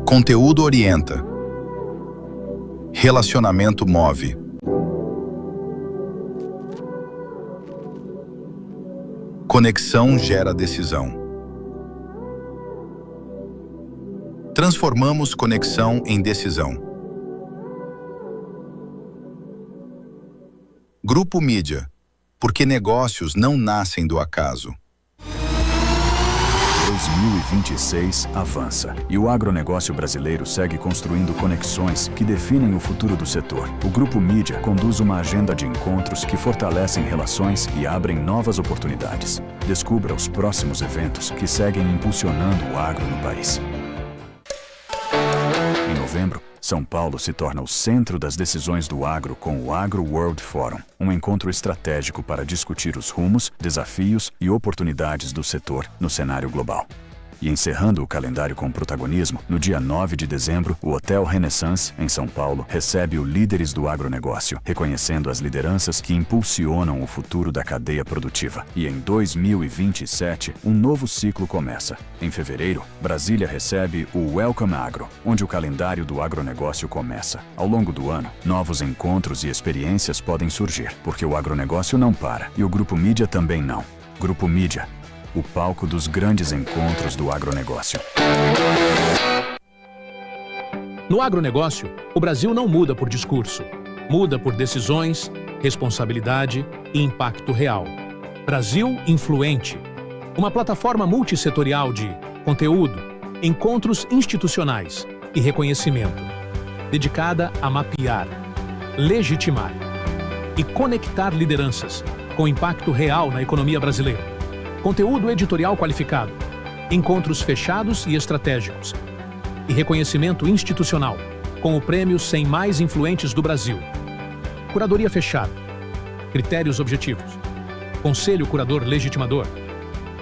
Conteúdo orienta. Relacionamento move. Conexão gera decisão. Transformamos conexão em decisão. Grupo Mídia, porque negócios não nascem do acaso. 2026 avança e o agronegócio brasileiro segue construindo conexões que definem o futuro do setor. O Grupo Mídia conduz uma agenda de encontros que fortalecem relações e abrem novas oportunidades. Descubra os próximos eventos que seguem impulsionando o agro no país. Em novembro, São Paulo se torna o centro das decisões do agro com o Agro World Forum, um encontro estratégico para discutir os rumos, desafios e oportunidades do setor no cenário global. E encerrando o calendário com protagonismo, no dia 9 de dezembro, o Hotel Renaissance, em São Paulo, recebe o Líderes do Agronegócio, reconhecendo as lideranças que impulsionam o futuro da cadeia produtiva. E em 2027, um novo ciclo começa. Em fevereiro, Brasília recebe o Welcome Agro, onde o calendário do agronegócio começa. Ao longo do ano, novos encontros e experiências podem surgir, porque o agronegócio não para, e o Grupo Mídia também não. Grupo Mídia, o palco dos grandes encontros do agronegócio. No agronegócio, o Brasil não muda por discurso. Muda por decisões, responsabilidade e impacto real. Brasil Influente. Uma plataforma multissetorial de conteúdo, encontros institucionais e reconhecimento, dedicada a mapear, legitimar e conectar lideranças com impacto real na economia brasileira. Conteúdo editorial qualificado, encontros fechados e estratégicos e reconhecimento institucional, com o prêmio 100 mais influentes do Brasil. Curadoria fechada, critérios objetivos, conselho curador legitimador,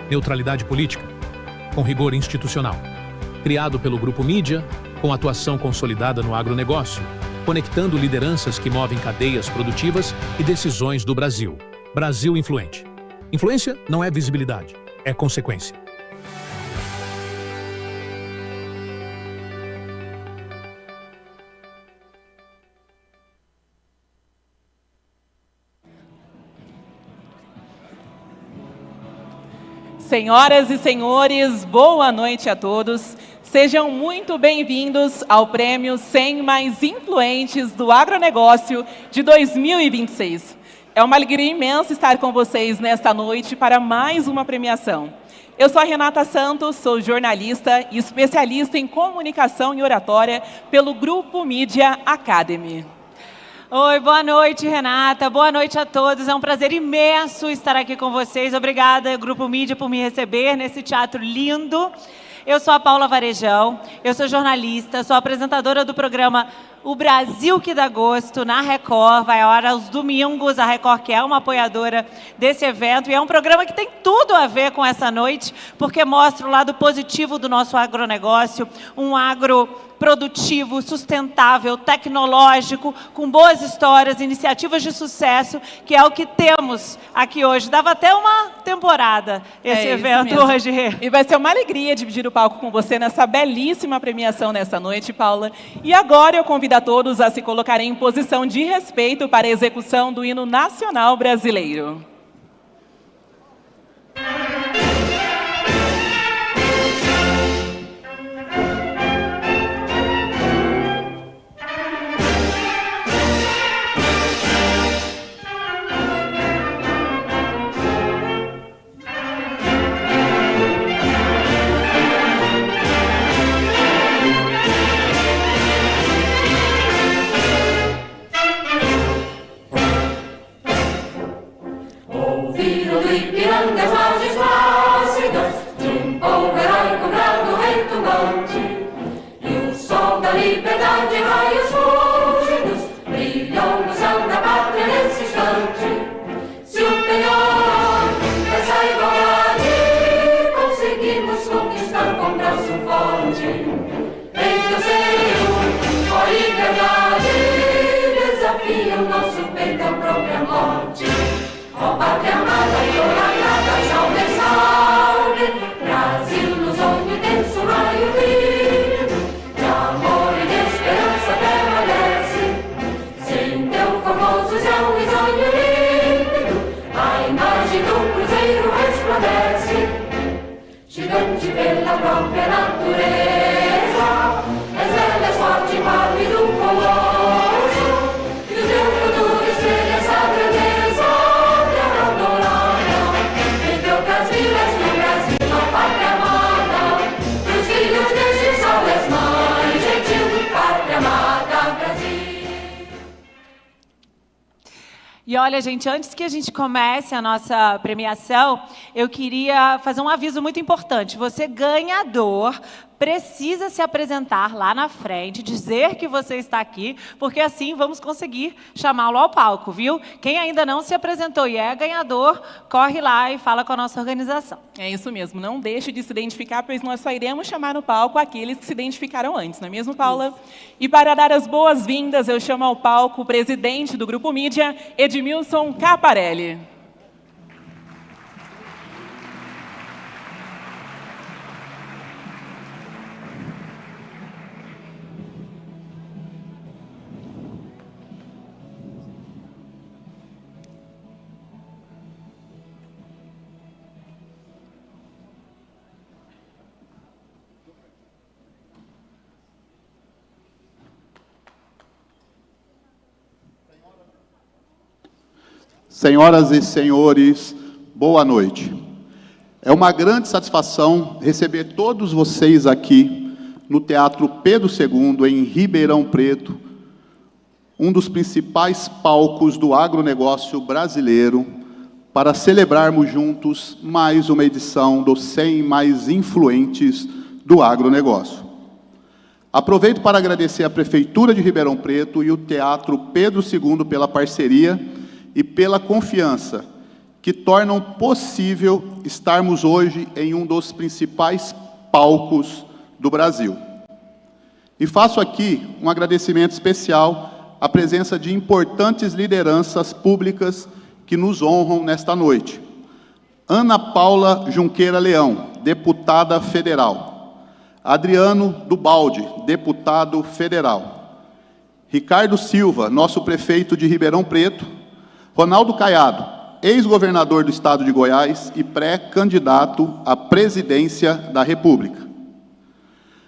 neutralidade política, com rigor institucional. Criado pelo Grupo Mídia, com atuação consolidada no agronegócio, conectando lideranças que movem cadeias produtivas e decisões do Brasil. Brasil Influente. Influência não é visibilidade, é consequência. Senhoras e senhores, boa noite a todos. Sejam muito bem-vindos ao Prêmio 100 Mais Influentes do Agronegócio de 2026. É uma alegria imensa estar com vocês nesta noite para mais uma premiação. Eu sou a Renata Santos, sou jornalista e especialista em comunicação e oratória pelo Grupo Mídia Academy. Oi, boa noite, Renata. Boa noite a todos. É um prazer imenso estar aqui com vocês. Obrigada, Grupo Mídia, por me receber nesse teatro lindo. Eu sou a Paula Varejão, eu sou jornalista, sou apresentadora do programa O Brasil que dá Gosto, na Record. Vai ao ar aos domingos, a Record que é uma apoiadora desse evento. E é um programa que tem tudo a ver com essa noite, porque mostra o lado positivo do nosso agronegócio, um agro produtivo, sustentável, tecnológico, com boas histórias, iniciativas de sucesso, que é o que temos aqui hoje. Dava até uma temporada esse evento hoje. E vai ser uma alegria dividir o palco com você nessa belíssima premiação nessa noite, Paula. E agora eu convido a todos a se colocarem em posição de respeito para a execução do hino nacional brasileiro. Brasil nos olhos, denso raio vivo, E olha, gente, antes que a gente comece a nossa premiação, eu queria fazer um aviso muito importante. Você, ganhador, precisa se apresentar lá na frente, dizer que você está aqui, porque assim vamos conseguir chamá-lo ao palco, viu? Quem ainda não se apresentou e é ganhador, corre lá e fala com a nossa organização. É isso mesmo, não deixe de se identificar, pois nós só iremos chamar no palco aqueles que se identificaram antes, não é mesmo, Paula? Isso. E para dar as boas-vindas, eu chamo ao palco o presidente do Grupo Mídia, Edmilson Caparelli. Senhoras e senhores, boa noite. É uma grande satisfação receber todos vocês aqui no Teatro Pedro II, em Ribeirão Preto, um dos principais palcos do agronegócio brasileiro, para celebrarmos juntos mais uma edição dos 100 mais influentes do agronegócio. Aproveito para agradecer à Prefeitura de Ribeirão Preto e o Teatro Pedro II pela parceria e pela confiança que tornam possível estarmos hoje em um dos principais palcos do Brasil. E faço aqui um agradecimento especial à presença de importantes lideranças públicas que nos honram nesta noite. Ana Paula Junqueira Leão, deputada federal. Adriano Dubaldi, deputado federal. Ricardo Silva, nosso prefeito de Ribeirão Preto. Ronaldo Caiado, ex-governador do estado de Goiás e pré-candidato à presidência da República.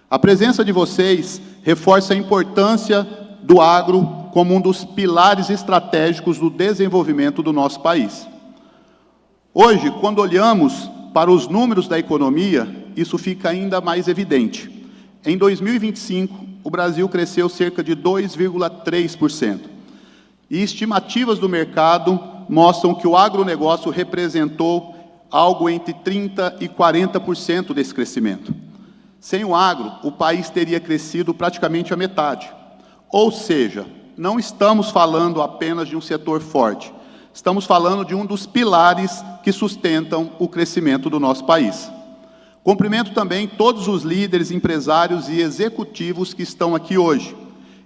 A presença de vocês reforça a importância do agro como um dos pilares estratégicos do desenvolvimento do nosso país. Hoje, quando olhamos para os números da economia, isso fica ainda mais evidente. Em 2025, o Brasil cresceu cerca de 2,3%. E estimativas do mercado mostram que o agronegócio representou algo entre 30% e 40% desse crescimento. Sem o agro, o país teria crescido praticamente a metade. Ou seja, não estamos falando apenas de um setor forte, estamos falando de um dos pilares que sustentam o crescimento do nosso país. Cumprimento também todos os líderes, empresários e executivos que estão aqui hoje.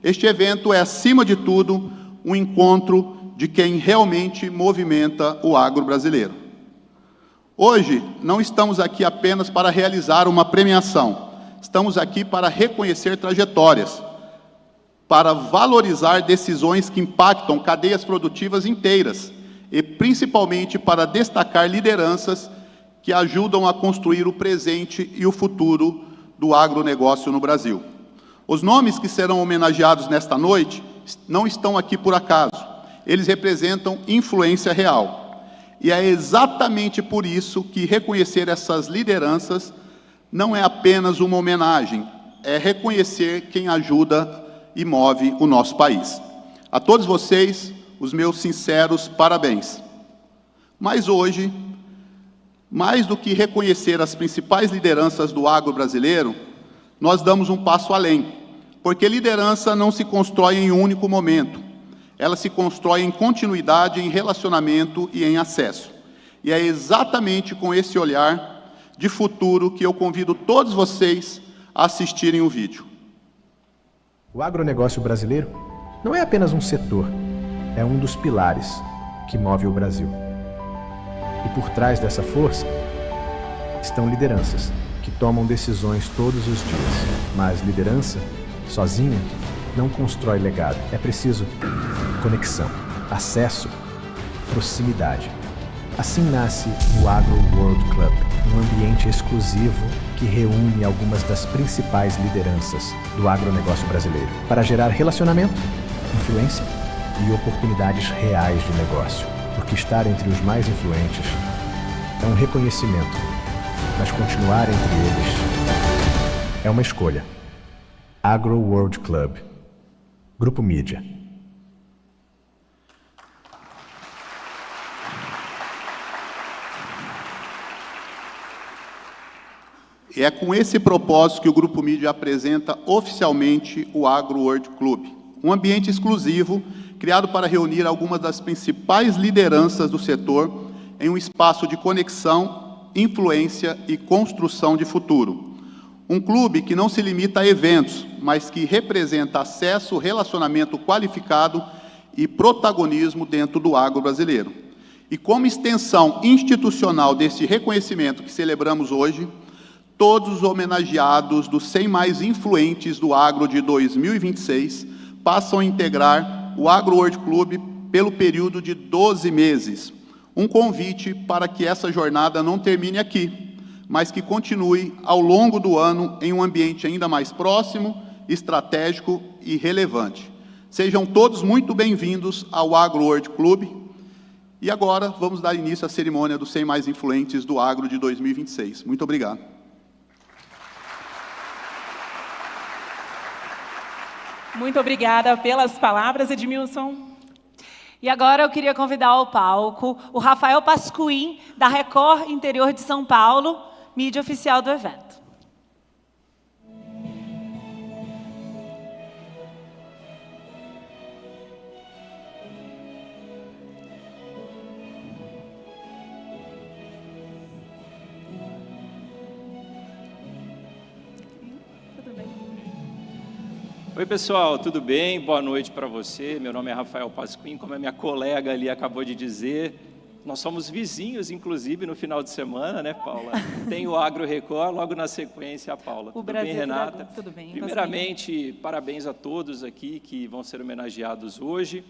Este evento é, acima de tudo, um encontro de quem realmente movimenta o agro brasileiro. Hoje, não estamos aqui apenas para realizar uma premiação, estamos aqui para reconhecer trajetórias, para valorizar decisões que impactam cadeias produtivas inteiras e, principalmente, para destacar lideranças que ajudam a construir o presente e o futuro do agronegócio no Brasil. Os nomes que serão homenageados nesta noite não estão aqui por acaso. Eles representam influência real. E é exatamente por isso que reconhecer essas lideranças não é apenas uma homenagem, é reconhecer quem ajuda e move o nosso país. A todos vocês, os meus sinceros parabéns. Mas hoje, mais do que reconhecer as principais lideranças do agro brasileiro, nós damos um passo além. Porque liderança não se constrói em um único momento. Ela se constrói em continuidade, em relacionamento e em acesso. E é exatamente com esse olhar de futuro que eu convido todos vocês a assistirem o vídeo. O agronegócio brasileiro não é apenas um setor, é um dos pilares que move o Brasil. E por trás dessa força estão lideranças que tomam decisões todos os dias. Mas liderança sozinha não constrói legado. É preciso conexão, acesso, proximidade. Assim nasce o Agro World Club, um ambiente exclusivo que reúne algumas das principais lideranças do agronegócio brasileiro para gerar relacionamento, influência e oportunidades reais de negócio. Porque estar entre os mais influentes é um reconhecimento, mas continuar entre eles é uma escolha. Agro World Club. Grupo Mídia. E é com esse propósito que o Grupo Mídia apresenta oficialmente o Agro World Club, um ambiente exclusivo criado para reunir algumas das principais lideranças do setor em um espaço de conexão, influência e construção de futuro. Um clube que não se limita a eventos, mas que representa acesso, relacionamento qualificado e protagonismo dentro do agro brasileiro. E como extensão institucional desse reconhecimento que celebramos hoje, todos os homenageados dos 100 mais influentes do agro de 2026 passam a integrar o Agro World Club pelo período de 12 meses. Um convite para que essa jornada não termine aqui, mas que continue ao longo do ano em um ambiente ainda mais próximo, estratégico e relevante. Sejam todos muito bem-vindos ao Agro World Club. E agora vamos dar início à cerimônia dos 100 mais influentes do agro de 2026. Muito obrigado. Muito obrigada pelas palavras, Edmilson. E agora eu queria convidar ao palco o Rafael Pascuim, da Record Interior de São Paulo, mídia oficial do evento. Oi, pessoal, tudo bem? Boa noite para você. Meu nome é Rafael Pasquim, como a minha colega ali acabou de dizer. Nós somos vizinhos, inclusive, no final de semana, né, Paula? Tem o Agro Record, logo na sequência a Paula. O tudo Brasil bem, Renata? Tudo bem. Primeiramente, parabéns a todos aqui que vão ser homenageados hoje.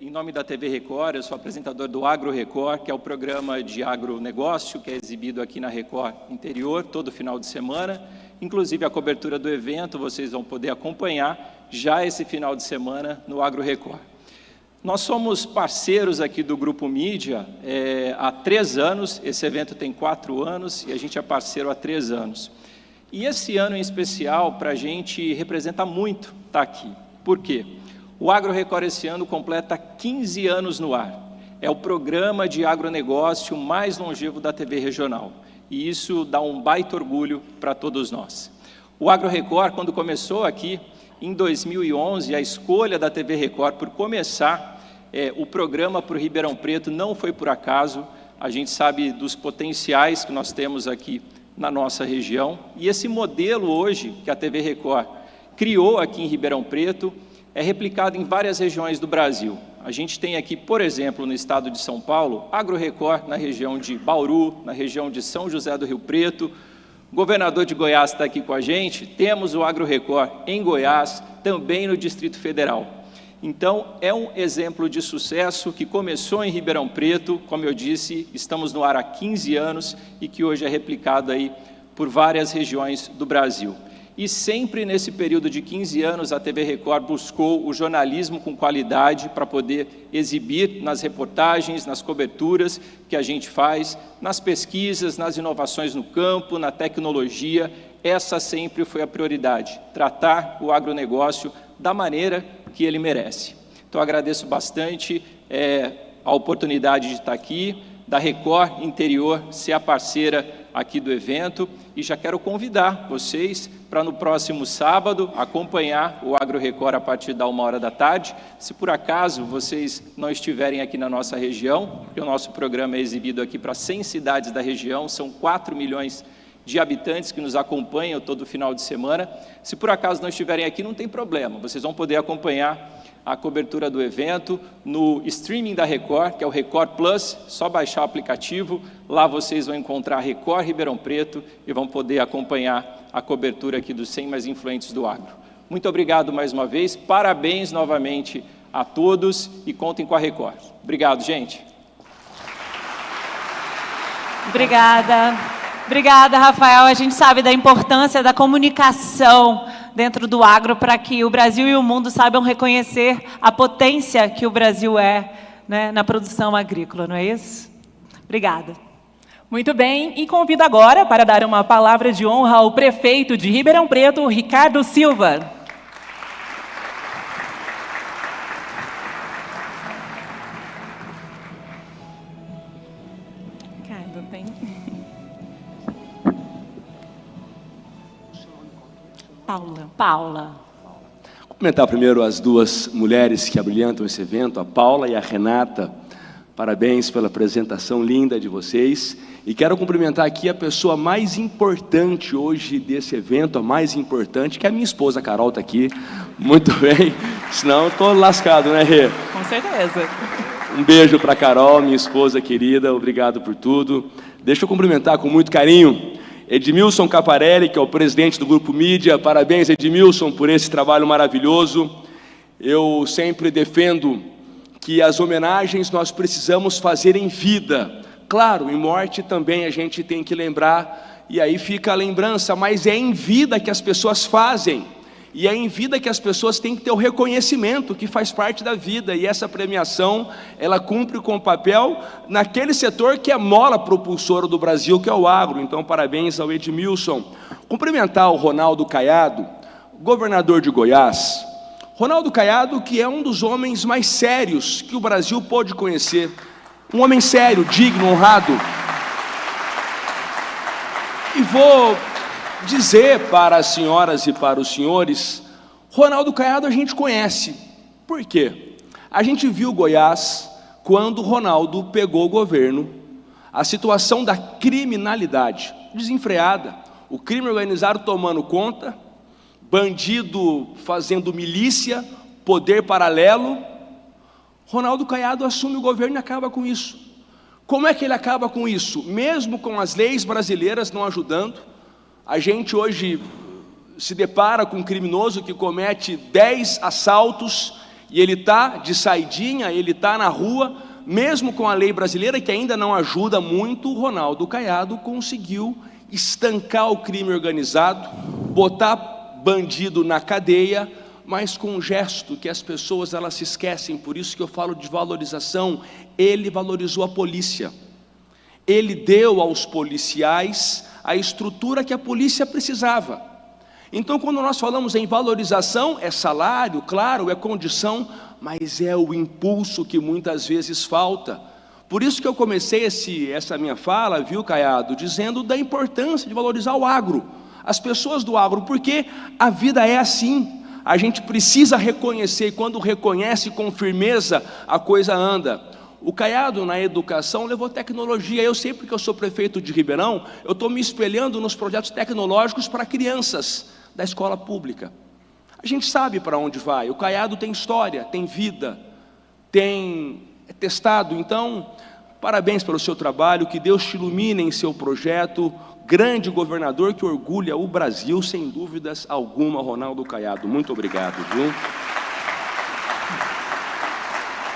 Em nome da TV Record, eu sou apresentador do Agro Record, que é o programa de agronegócio que é exibido aqui na Record Interior, todo final de semana. Inclusive, a cobertura do evento vocês vão poder acompanhar já esse final de semana no Agro Record. Nós somos parceiros aqui do Grupo Mídia há 3 anos, esse evento tem 4 anos e a gente é parceiro há 3 anos. E esse ano em especial, para a gente, representa muito estar aqui. Por quê? O Agro Record esse ano completa 15 anos no ar. É o programa de agronegócio mais longevo da TV regional. E isso dá um baita orgulho para todos nós. O Agro Record, quando começou aqui, em 2011, a escolha da TV Record por começar o programa para o Ribeirão Preto não foi por acaso. A gente sabe dos potenciais que nós temos aqui na nossa região. E esse modelo hoje, que a TV Record criou aqui em Ribeirão Preto, é replicado em várias regiões do Brasil. A gente tem aqui, por exemplo, no estado de São Paulo, Agro Record na região de Bauru, na região de São José do Rio Preto. O governador de Goiás está aqui com a gente. Temos o Agro Record em Goiás, também no Distrito Federal. Então, é um exemplo de sucesso que começou em Ribeirão Preto, como eu disse, estamos no ar há 15 anos e que hoje é replicado aí por várias regiões do Brasil. E sempre nesse período de 15 anos, a TV Record buscou o jornalismo com qualidade para poder exibir nas reportagens, nas coberturas que a gente faz, nas pesquisas, nas inovações no campo, na tecnologia. Essa sempre foi a prioridade, tratar o agronegócio da maneira que ele merece. Então, agradeço bastante a oportunidade de estar aqui, da Record Interior ser a parceira aqui do evento, e já quero convidar vocês para no próximo sábado acompanhar o Agro Record a partir da 1h da tarde. Se por acaso vocês não estiverem aqui na nossa região, porque o nosso programa é exibido aqui para 100 cidades da região, são 4 milhões de habitantes que nos acompanham todo final de semana. Se por acaso não estiverem aqui, não tem problema, vocês vão poder acompanhar a cobertura do evento no streaming da Record, que é o Record Plus, só baixar o aplicativo, lá vocês vão encontrar Record Ribeirão Preto e vão poder acompanhar a cobertura aqui dos 100 mais influentes do agro. Muito obrigado mais uma vez, parabéns novamente a todos e contem com a Record. Obrigado, gente. Obrigada. Obrigada, Rafael. A gente sabe da importância da comunicação dentro do agro para que o Brasil e o mundo saibam reconhecer a potência que o Brasil é, né, na produção agrícola, não é isso? Obrigada. Muito bem, e convido agora para dar uma palavra de honra ao prefeito de Ribeirão Preto, Ricardo Silva. Ricardo, tem... Paula. Paula. Cumprimentar primeiro as duas mulheres que abrilhantam esse evento, a Paula e a Renata. Parabéns pela apresentação linda de vocês. E quero cumprimentar aqui a pessoa mais importante hoje desse evento, a mais importante, que é a minha esposa, a Carol, está aqui. Muito bem, senão eu estou lascado, né, Rê? Com certeza. Um beijo para a Carol, minha esposa querida, obrigado por tudo. Deixa eu cumprimentar com muito carinho Edmilson Caparelli, que é o presidente do Grupo Mídia. Parabéns, Edmilson, por esse trabalho maravilhoso. Eu sempre defendo que as homenagens nós precisamos fazer em vida. Claro, em morte também a gente tem que lembrar, e aí fica a lembrança, mas é em vida que as pessoas fazem, e é em vida que as pessoas têm que ter o reconhecimento que faz parte da vida, e essa premiação, ela cumpre com o papel naquele setor que é a mola propulsora do Brasil, que é o agro. Então, parabéns ao Edmilson. Cumprimentar o Ronaldo Caiado, governador de Goiás. Ronaldo Caiado, que é um dos homens mais sérios que o Brasil pôde conhecer. Um homem sério, digno, honrado. E vou dizer para as senhoras e para os senhores, Ronaldo Caiado a gente conhece. Por quê? A gente viu Goiás quando Ronaldo pegou o governo, a situação da criminalidade desenfreada, o crime organizado tomando conta, bandido fazendo milícia, poder paralelo. Ronaldo Caiado assume o governo e acaba com isso. Como é que ele acaba com isso? Mesmo com as leis brasileiras não ajudando, a gente hoje se depara com um criminoso que comete 10 assaltos e ele está de saidinha, ele está na rua, mesmo com a lei brasileira que ainda não ajuda muito. O Ronaldo Caiado conseguiu estancar o crime organizado, botar bandido na cadeia, mas com um gesto que as pessoas elas se esquecem. Por isso que eu falo de valorização. Ele valorizou a polícia, ele deu aos policiais a estrutura que a polícia precisava. Então, quando nós falamos em valorização, é salário, claro, é condição, mas é o impulso que muitas vezes falta. Por isso que eu comecei essa minha fala, viu, Caiado, dizendo da importância de valorizar o agro, as pessoas do agro, porque a vida é assim. A gente precisa reconhecer, e quando reconhece com firmeza, a coisa anda. O Caiado, na educação, levou tecnologia. Eu sei, porque eu sou prefeito de Ribeirão, eu estou me espelhando nos projetos tecnológicos para crianças da escola pública. A gente sabe para onde vai. O Caiado tem história, tem vida, tem testado. Então, parabéns pelo seu trabalho, que Deus te ilumine em seu projeto. Grande governador que orgulha o Brasil, sem dúvidas alguma, Ronaldo Caiado. Muito obrigado, viu?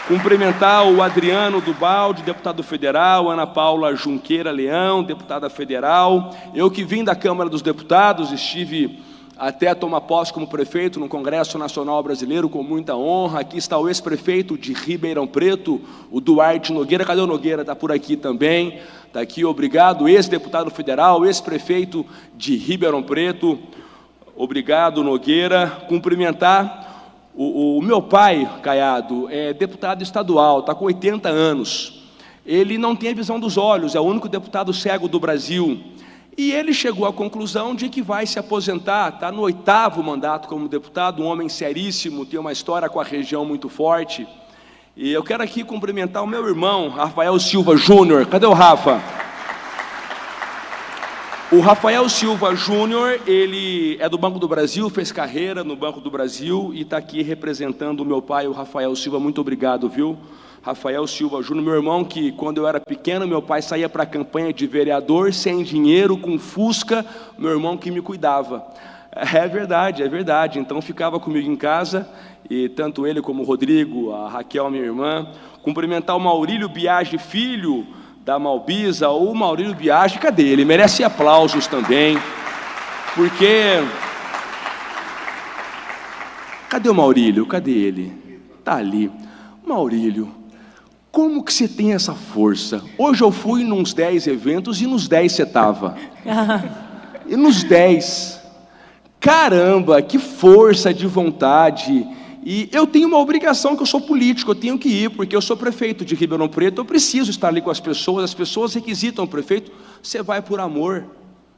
Cumprimentar o Adriano Dubaldi, deputado federal, Ana Paula Junqueira Leão, deputada federal. Eu que vim da Câmara dos Deputados, estive até tomar posse como prefeito no Congresso Nacional Brasileiro com muita honra. Aqui está o ex-prefeito de Ribeirão Preto, o Duarte Nogueira. Cadê o Nogueira? Está por aqui também. Está aqui, obrigado. Ex-deputado federal, ex-prefeito de Ribeirão Preto. Obrigado, Nogueira. Cumprimentar o meu pai, Caiado, é deputado estadual, está com 80 anos. Ele não tem a visão dos olhos, é o único deputado cego do Brasil. E ele chegou à conclusão de que vai se aposentar, está no 8º mandato como deputado, um homem seríssimo, tem uma história com a região muito forte. E eu quero aqui cumprimentar o meu irmão, Rafael Silva Júnior. Cadê o Rafa? O Rafael Silva Júnior, ele é do Banco do Brasil, fez carreira no Banco do Brasil e está aqui representando o meu pai, o Rafael Silva. Muito obrigado, viu? Rafael Silva Júnior, meu irmão, que quando eu era pequeno, meu pai saía para a campanha de vereador, sem dinheiro, com Fusca, meu irmão que me cuidava. É verdade, é verdade. Então ficava comigo em casa, e tanto ele como o Rodrigo, a Raquel, minha irmã. Cumprimentar o Maurílio Biagi Filho, da Malbisa. O Maurílio Biagi, cadê ele? Merece aplausos também, porque... Cadê o Maurílio? Cadê ele? Está ali. Maurílio, como que você tem essa força? Hoje eu fui nos 10 eventos e nos 10 você estava. E nos 10. Caramba, que força de vontade. E eu tenho uma obrigação, que eu sou político, eu tenho que ir, porque eu sou prefeito de Ribeirão Preto, eu preciso estar ali com as pessoas requisitam o prefeito, você vai por amor.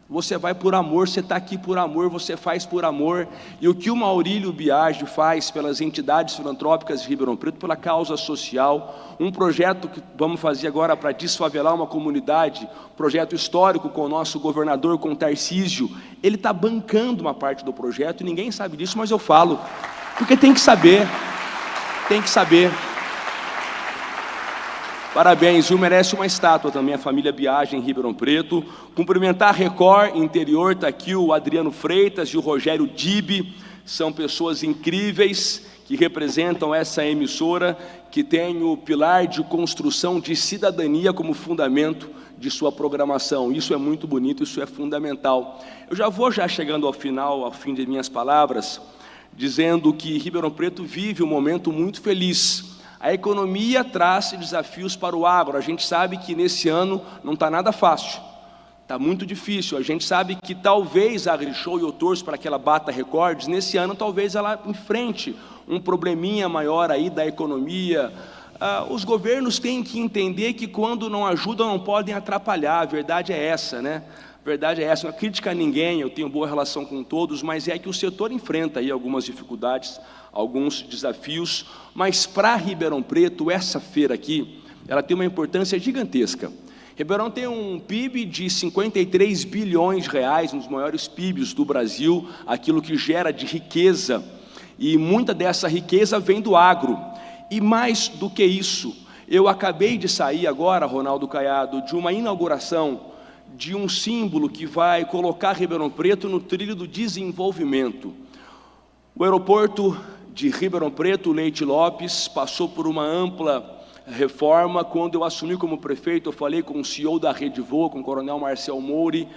Você vai por amor, você está aqui por amor, você faz por amor. E o que o Maurílio Biagi faz pelas entidades filantrópicas de Ribeirão Preto, pela causa social, um projeto que vamos fazer agora para desfavelar uma comunidade, projeto histórico com o nosso governador, com o Tarcísio, ele está bancando uma parte do projeto, e ninguém sabe disso, mas eu falo, porque tem que saber, tem que saber. Parabéns, viu? Merece uma estátua também, a família Biagi em Ribeirão Preto. Cumprimentar a Record Interior, está aqui o Adriano Freitas e o Rogério Dibe, são pessoas incríveis que representam essa emissora, que tem o pilar de construção de cidadania como fundamento de sua programação. Isso é muito bonito, isso é fundamental. Eu já vou chegando ao fim de minhas palavras, dizendo que Ribeirão Preto vive um momento muito feliz. A economia traz desafios para o agro. A gente sabe que nesse ano não está nada fácil, está muito difícil. A gente sabe que talvez a AgriShow, e eu torço para que ela bata recordes, nesse ano talvez ela enfrente um probleminha maior aí da economia. Os governos têm que entender que quando não ajudam não podem atrapalhar, a verdade é essa, né? A verdade é essa, não é crítica a ninguém, eu tenho boa relação com todos, mas é que o setor enfrenta aí algumas dificuldades, alguns desafios, mas para Ribeirão Preto, essa feira aqui, ela tem uma importância gigantesca. Ribeirão tem um PIB de 53 bilhões de reais, um dos maiores PIBs do Brasil, aquilo que gera de riqueza, e muita dessa riqueza vem do agro. E mais do que isso, eu acabei de sair agora, Ronaldo Caiado, de uma inauguração de um símbolo que vai colocar Ribeirão Preto no trilho do desenvolvimento. O aeroporto de Ribeirão Preto, Leite Lopes, passou por uma ampla reforma. Quando eu assumi como prefeito, eu falei com o CEO da Rede Voa, com o coronel Marcel Mouri,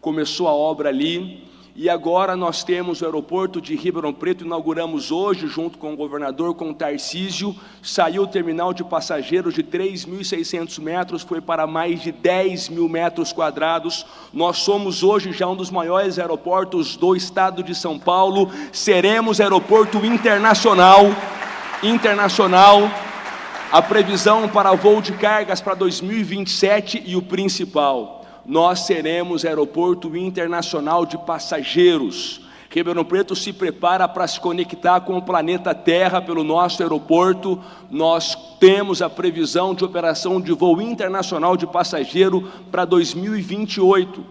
começou a obra ali, e agora nós temos o aeroporto de Ribeirão Preto, inauguramos hoje, junto com o governador, com o Tarcísio, saiu o terminal de passageiros de 3.600 metros, foi para mais de 10 mil metros quadrados, nós somos hoje já um dos maiores aeroportos do estado de São Paulo, seremos aeroporto internacional, a previsão para voo de cargas para 2027 e o principal, nós seremos aeroporto internacional de passageiros. Ribeirão Preto se prepara para se conectar com o planeta Terra pelo nosso aeroporto. Nós temos a previsão de operação de voo internacional de passageiro para 2028.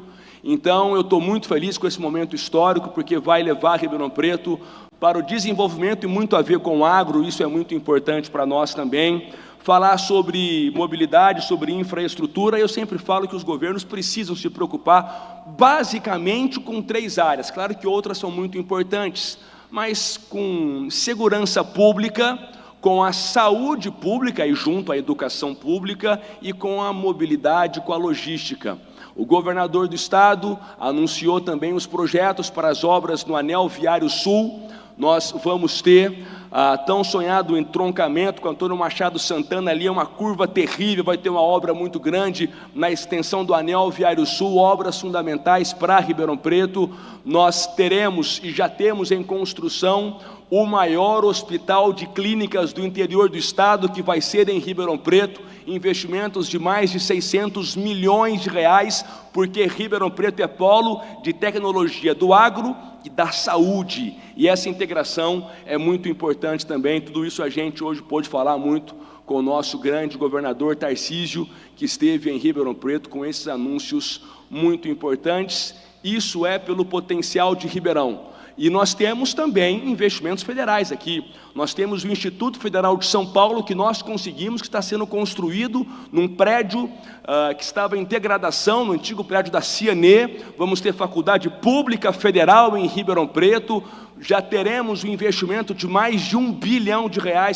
Então, eu estou muito feliz com esse momento histórico, porque vai levar Ribeirão Preto para o desenvolvimento e muito a ver com o agro, isso é muito importante para nós também. Falar sobre mobilidade, sobre infraestrutura, eu sempre falo que os governos precisam se preocupar basicamente com 3 áreas, claro que outras são muito importantes, mas com segurança pública, com a saúde pública e junto à educação pública e com a mobilidade, com a logística. O governador do estado anunciou também os projetos para as obras no Anel Viário Sul. Nós vamos ter tão sonhado entroncamento com Antônio Machado Santana, ali é uma curva terrível, vai ter uma obra muito grande na extensão do Anel Viário Sul, obras fundamentais para Ribeirão Preto. Nós teremos e já temos em construção o maior hospital de clínicas do interior do estado, que vai ser em Ribeirão Preto, investimentos de mais de 600 milhões de reais, porque Ribeirão Preto é polo de tecnologia do agro e da saúde, e essa integração é muito importante também. Tudo isso a gente hoje pôde falar muito com o nosso grande governador Tarcísio, que esteve em Ribeirão Preto com esses anúncios muito importantes. Isso é pelo potencial de Ribeirão. E nós temos também investimentos federais aqui. Nós temos o Instituto Federal de São Paulo, que nós conseguimos, que está sendo construído num prédio que estava em degradação, no antigo prédio da Cianê. Vamos ter faculdade pública federal em Ribeirão Preto. Já teremos um investimento de mais de R$1 bilhão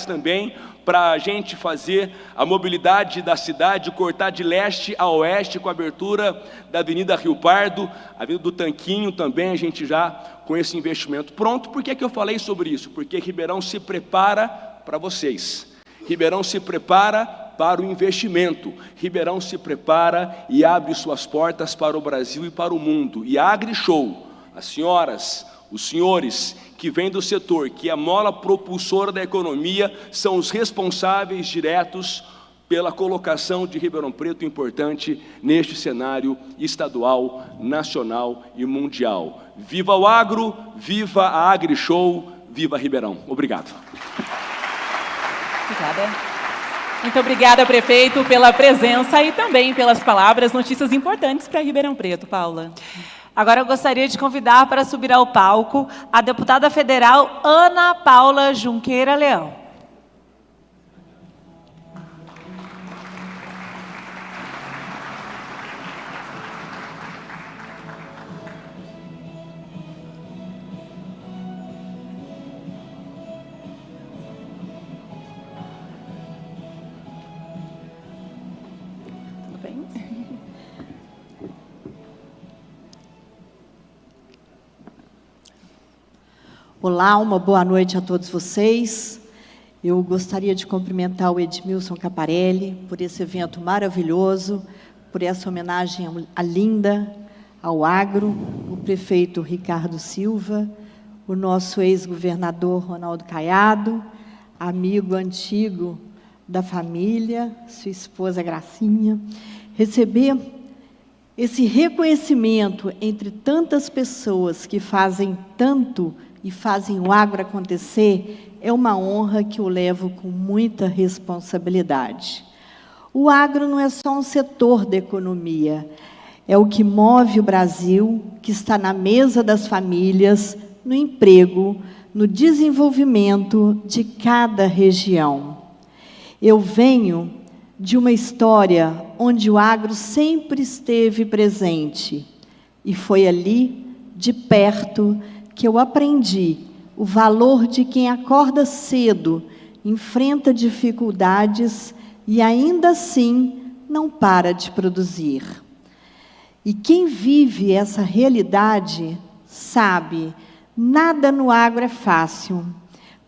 também, para a gente fazer a mobilidade da cidade, cortar de leste a oeste, com a abertura da Avenida Rio Pardo, a Avenida do Tanquinho também, a gente já com esse investimento pronto. Por que eu falei sobre isso? Porque Ribeirão se prepara para vocês, Ribeirão se prepara para o investimento, Ribeirão se prepara e abre suas portas para o Brasil e para o mundo. E a AgriShow, as senhoras, os senhores que vêm do setor, que é a mola propulsora da economia, são os responsáveis diretos pela colocação de Ribeirão Preto importante neste cenário estadual, nacional e mundial. Viva o agro, viva a AgriShow, viva Ribeirão. Obrigado. Obrigada. Muito obrigada, prefeito, pela presença e também pelas palavras, notícias importantes para Ribeirão Preto, Paula. Agora eu gostaria de convidar para subir ao palco a deputada federal Ana Paula Junqueira Leão. Olá, uma boa noite a todos vocês. Eu gostaria de cumprimentar o Edmilson Caparelli por esse evento maravilhoso, por essa homenagem à Linda, ao agro, o prefeito Ricardo Silva, o nosso ex-governador Ronaldo Caiado, amigo antigo da família, sua esposa Gracinha. Receber esse reconhecimento entre tantas pessoas que fazem tanto e fazem o agro acontecer, é uma honra que eu levo com muita responsabilidade. O agro não é só um setor da economia, é o que move o Brasil, que está na mesa das famílias, no emprego, no desenvolvimento de cada região. Eu venho de uma história onde o agro sempre esteve presente, e foi ali, de perto, que eu aprendi o valor de quem acorda cedo, enfrenta dificuldades e ainda assim não para de produzir. E quem vive essa realidade sabe, nada no agro é fácil.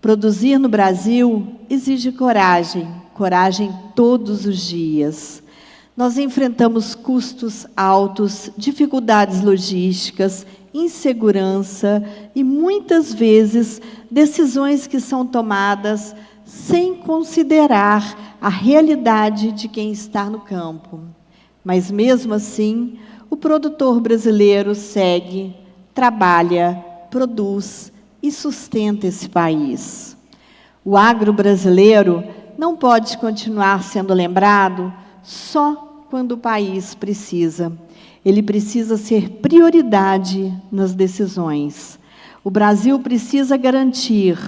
Produzir no Brasil exige coragem, coragem todos os dias. Nós enfrentamos custos altos, dificuldades logísticas, insegurança e, muitas vezes, decisões que são tomadas sem considerar a realidade de quem está no campo. Mas, mesmo assim, o produtor brasileiro segue, trabalha, produz e sustenta esse país. O agro brasileiro não pode continuar sendo lembrado só quando o país precisa. Ele precisa ser prioridade nas decisões. O Brasil precisa garantir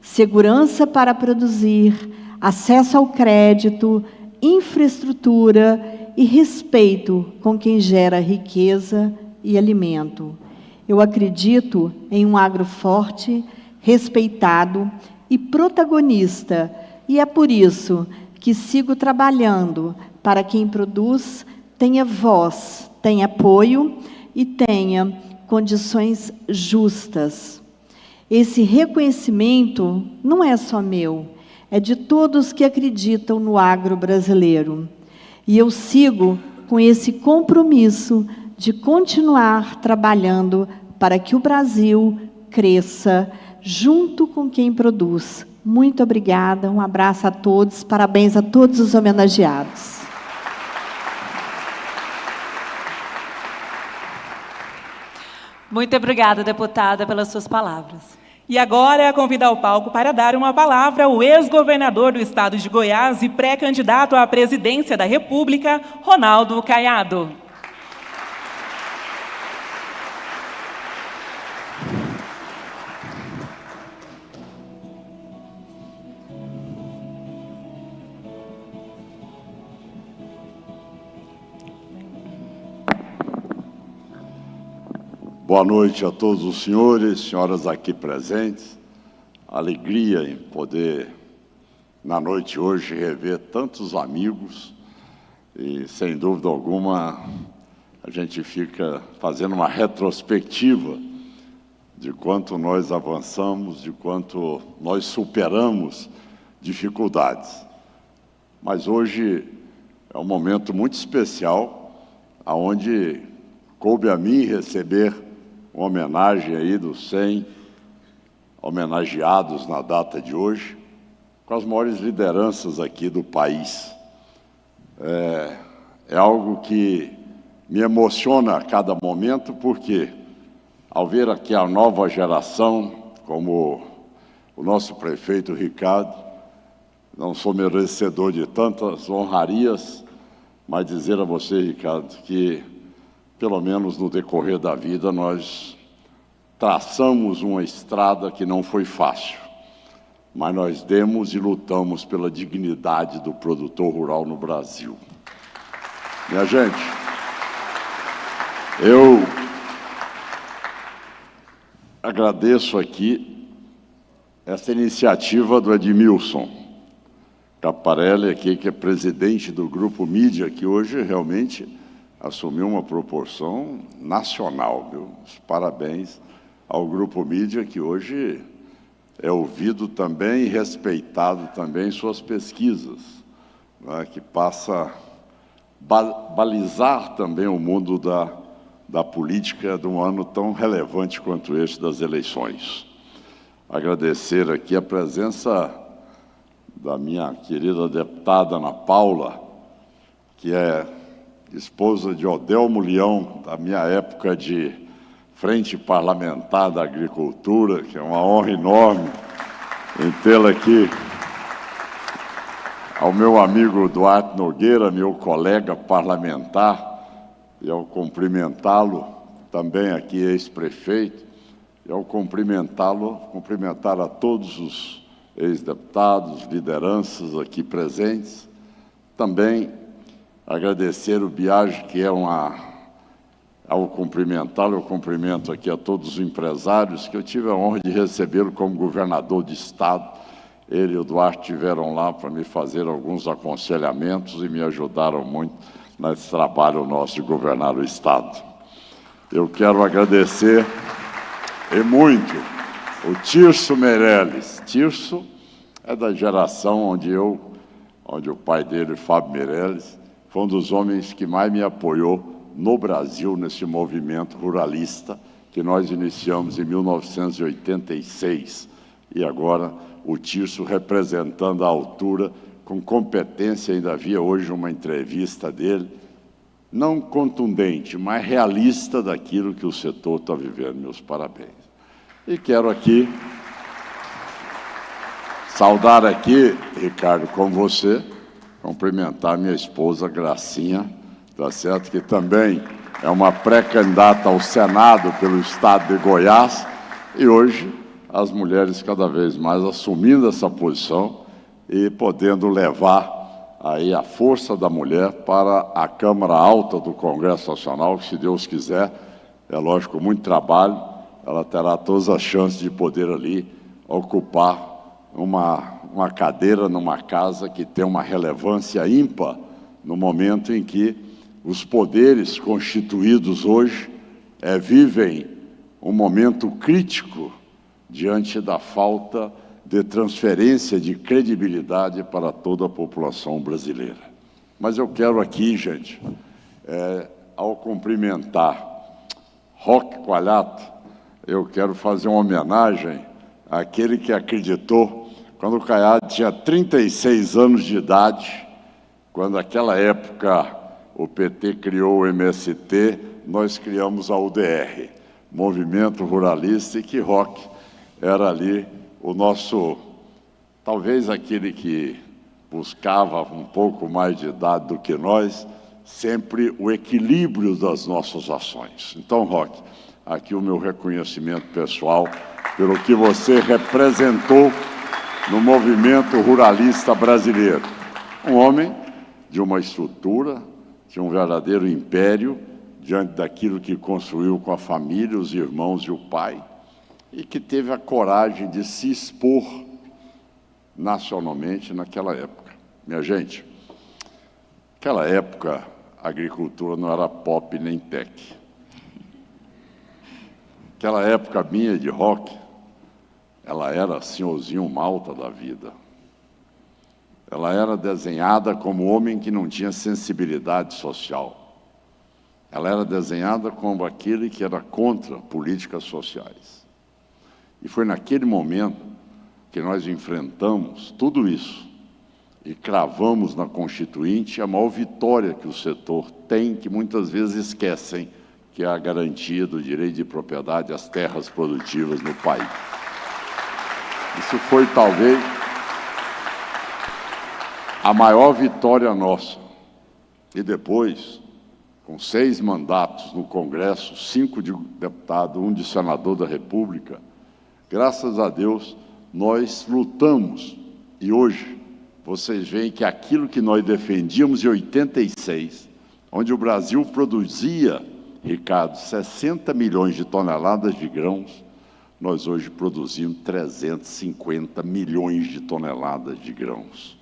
segurança para produzir, acesso ao crédito, infraestrutura e respeito com quem gera riqueza e alimento. Eu acredito em um agro forte, respeitado e protagonista, e é por isso que sigo trabalhando para quem produz tenha voz, tenha apoio e tenha condições justas. Esse reconhecimento não é só meu, é de todos que acreditam no agro brasileiro. E eu sigo com esse compromisso de continuar trabalhando para que o Brasil cresça junto com quem produz. Muito obrigada, um abraço a todos, parabéns a todos os homenageados. Muito obrigada, deputada, pelas suas palavras. E agora, convido ao palco para dar uma palavra o ex-governador do estado de Goiás e pré-candidato à presidência da República, Ronaldo Caiado. Boa noite a todos os senhores, senhoras aqui presentes. Alegria em poder, na noite de hoje, rever tantos amigos. E, sem dúvida alguma, a gente fica fazendo uma retrospectiva de quanto nós avançamos, de quanto nós superamos dificuldades. Mas hoje é um momento muito especial, onde coube a mim receber uma homenagem aí dos 100 homenageados na data de hoje, com as maiores lideranças aqui do país. é algo que me emociona a cada momento, porque ao ver aqui a nova geração, como o nosso prefeito Ricardo, não sou merecedor de tantas honrarias, mas dizer a você, Ricardo, que pelo menos no decorrer da vida nós traçamos uma estrada que não foi fácil, mas nós demos e lutamos pela dignidade do produtor rural no Brasil. Minha gente, eu agradeço aqui essa iniciativa do Edmilson Caparelli, aqui, que é presidente do Grupo Mídia, que hoje realmente assumiu uma proporção nacional. Meus parabéns ao Grupo Mídia, que hoje é ouvido também e respeitado também em suas pesquisas, né, que passa a balizar também o mundo da política de um ano tão relevante quanto este das eleições. Agradecer aqui a presença da minha querida deputada Ana Paula, que é esposa de Odelmo Leão, da minha época de Frente Parlamentar da Agricultura, que é uma honra enorme em tê-la aqui. Ao meu amigo Duarte Nogueira, meu colega parlamentar, e ao cumprimentá-lo, também aqui ex-prefeito, e ao cumprimentá-lo, cumprimentar a todos os ex-deputados, lideranças aqui presentes, também agradecer o Biagi, que é ao cumprimentá-lo, eu cumprimento aqui a todos os empresários, que eu tive a honra de recebê-lo como governador de Estado. Ele e o Duarte estiveram lá para me fazer alguns aconselhamentos e me ajudaram muito nesse trabalho nosso de governar o Estado. Eu quero agradecer e muito o Tirso Meirelles. Tirso é da geração onde o pai dele, Fábio Meirelles, foi um dos homens que mais me apoiou no Brasil, nesse movimento ruralista que nós iniciamos em 1986. E agora o Tirso representando a altura, com competência. Ainda havia hoje uma entrevista dele, não contundente, mas realista daquilo que o setor está vivendo. Meus parabéns. E quero aqui saudar aqui, Ricardo, com você, cumprimentar minha esposa Gracinha, tá certo? Que também é uma pré-candidata ao Senado pelo estado de Goiás, e hoje as mulheres cada vez mais assumindo essa posição e podendo levar aí a força da mulher para a Câmara Alta do Congresso Nacional, que, se Deus quiser, é lógico, muito trabalho, ela terá todas as chances de poder ali ocupar uma cadeira numa casa que tem uma relevância ímpar no momento em que os poderes constituídos hoje vivem um momento crítico diante da falta de transferência de credibilidade para toda a população brasileira. Mas eu quero aqui, gente, ao cumprimentar Roque Coalhato, eu quero fazer uma homenagem àquele que acreditou, quando o Caiado tinha 36 anos de idade, quando naquela época o PT criou o MST, nós criamos a UDR, Movimento Ruralista, e que Roque era ali o nosso, talvez aquele que buscava um pouco mais de idade do que nós, sempre o equilíbrio das nossas ações. Então, Roque, aqui o meu reconhecimento pessoal pelo que você representou no movimento ruralista brasileiro. Um homem de uma estrutura, de um verdadeiro império, diante daquilo que construiu com a família, os irmãos e o pai, e que teve a coragem de se expor nacionalmente naquela época. Minha gente, naquela época a agricultura não era pop nem tech. Aquela época minha de rock, ela era senhorzinho Malta da vida. Ela era desenhada como homem que não tinha sensibilidade social. Ela era desenhada como aquele que era contra políticas sociais. E foi naquele momento que nós enfrentamos tudo isso e cravamos na Constituinte a maior vitória que o setor tem, que muitas vezes esquecem, que é a garantia do direito de propriedade às terras produtivas no país. Isso foi, talvez, a maior vitória nossa. E depois, com 6 mandatos no Congresso, 5 de deputado, 1 de senador da República, graças a Deus, nós lutamos. E hoje, vocês veem que aquilo que nós defendíamos em 86, onde o Brasil produzia, Ricardo, 60 milhões de toneladas de grãos, nós hoje produzimos 350 milhões de toneladas de grãos.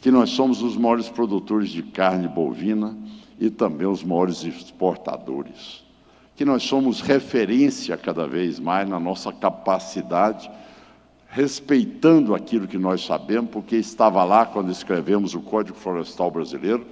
Que nós somos os maiores produtores de carne bovina e também os maiores exportadores. Que nós somos referência cada vez mais na nossa capacidade, respeitando aquilo que nós sabemos, porque estava lá quando escrevemos o Código Florestal Brasileiro,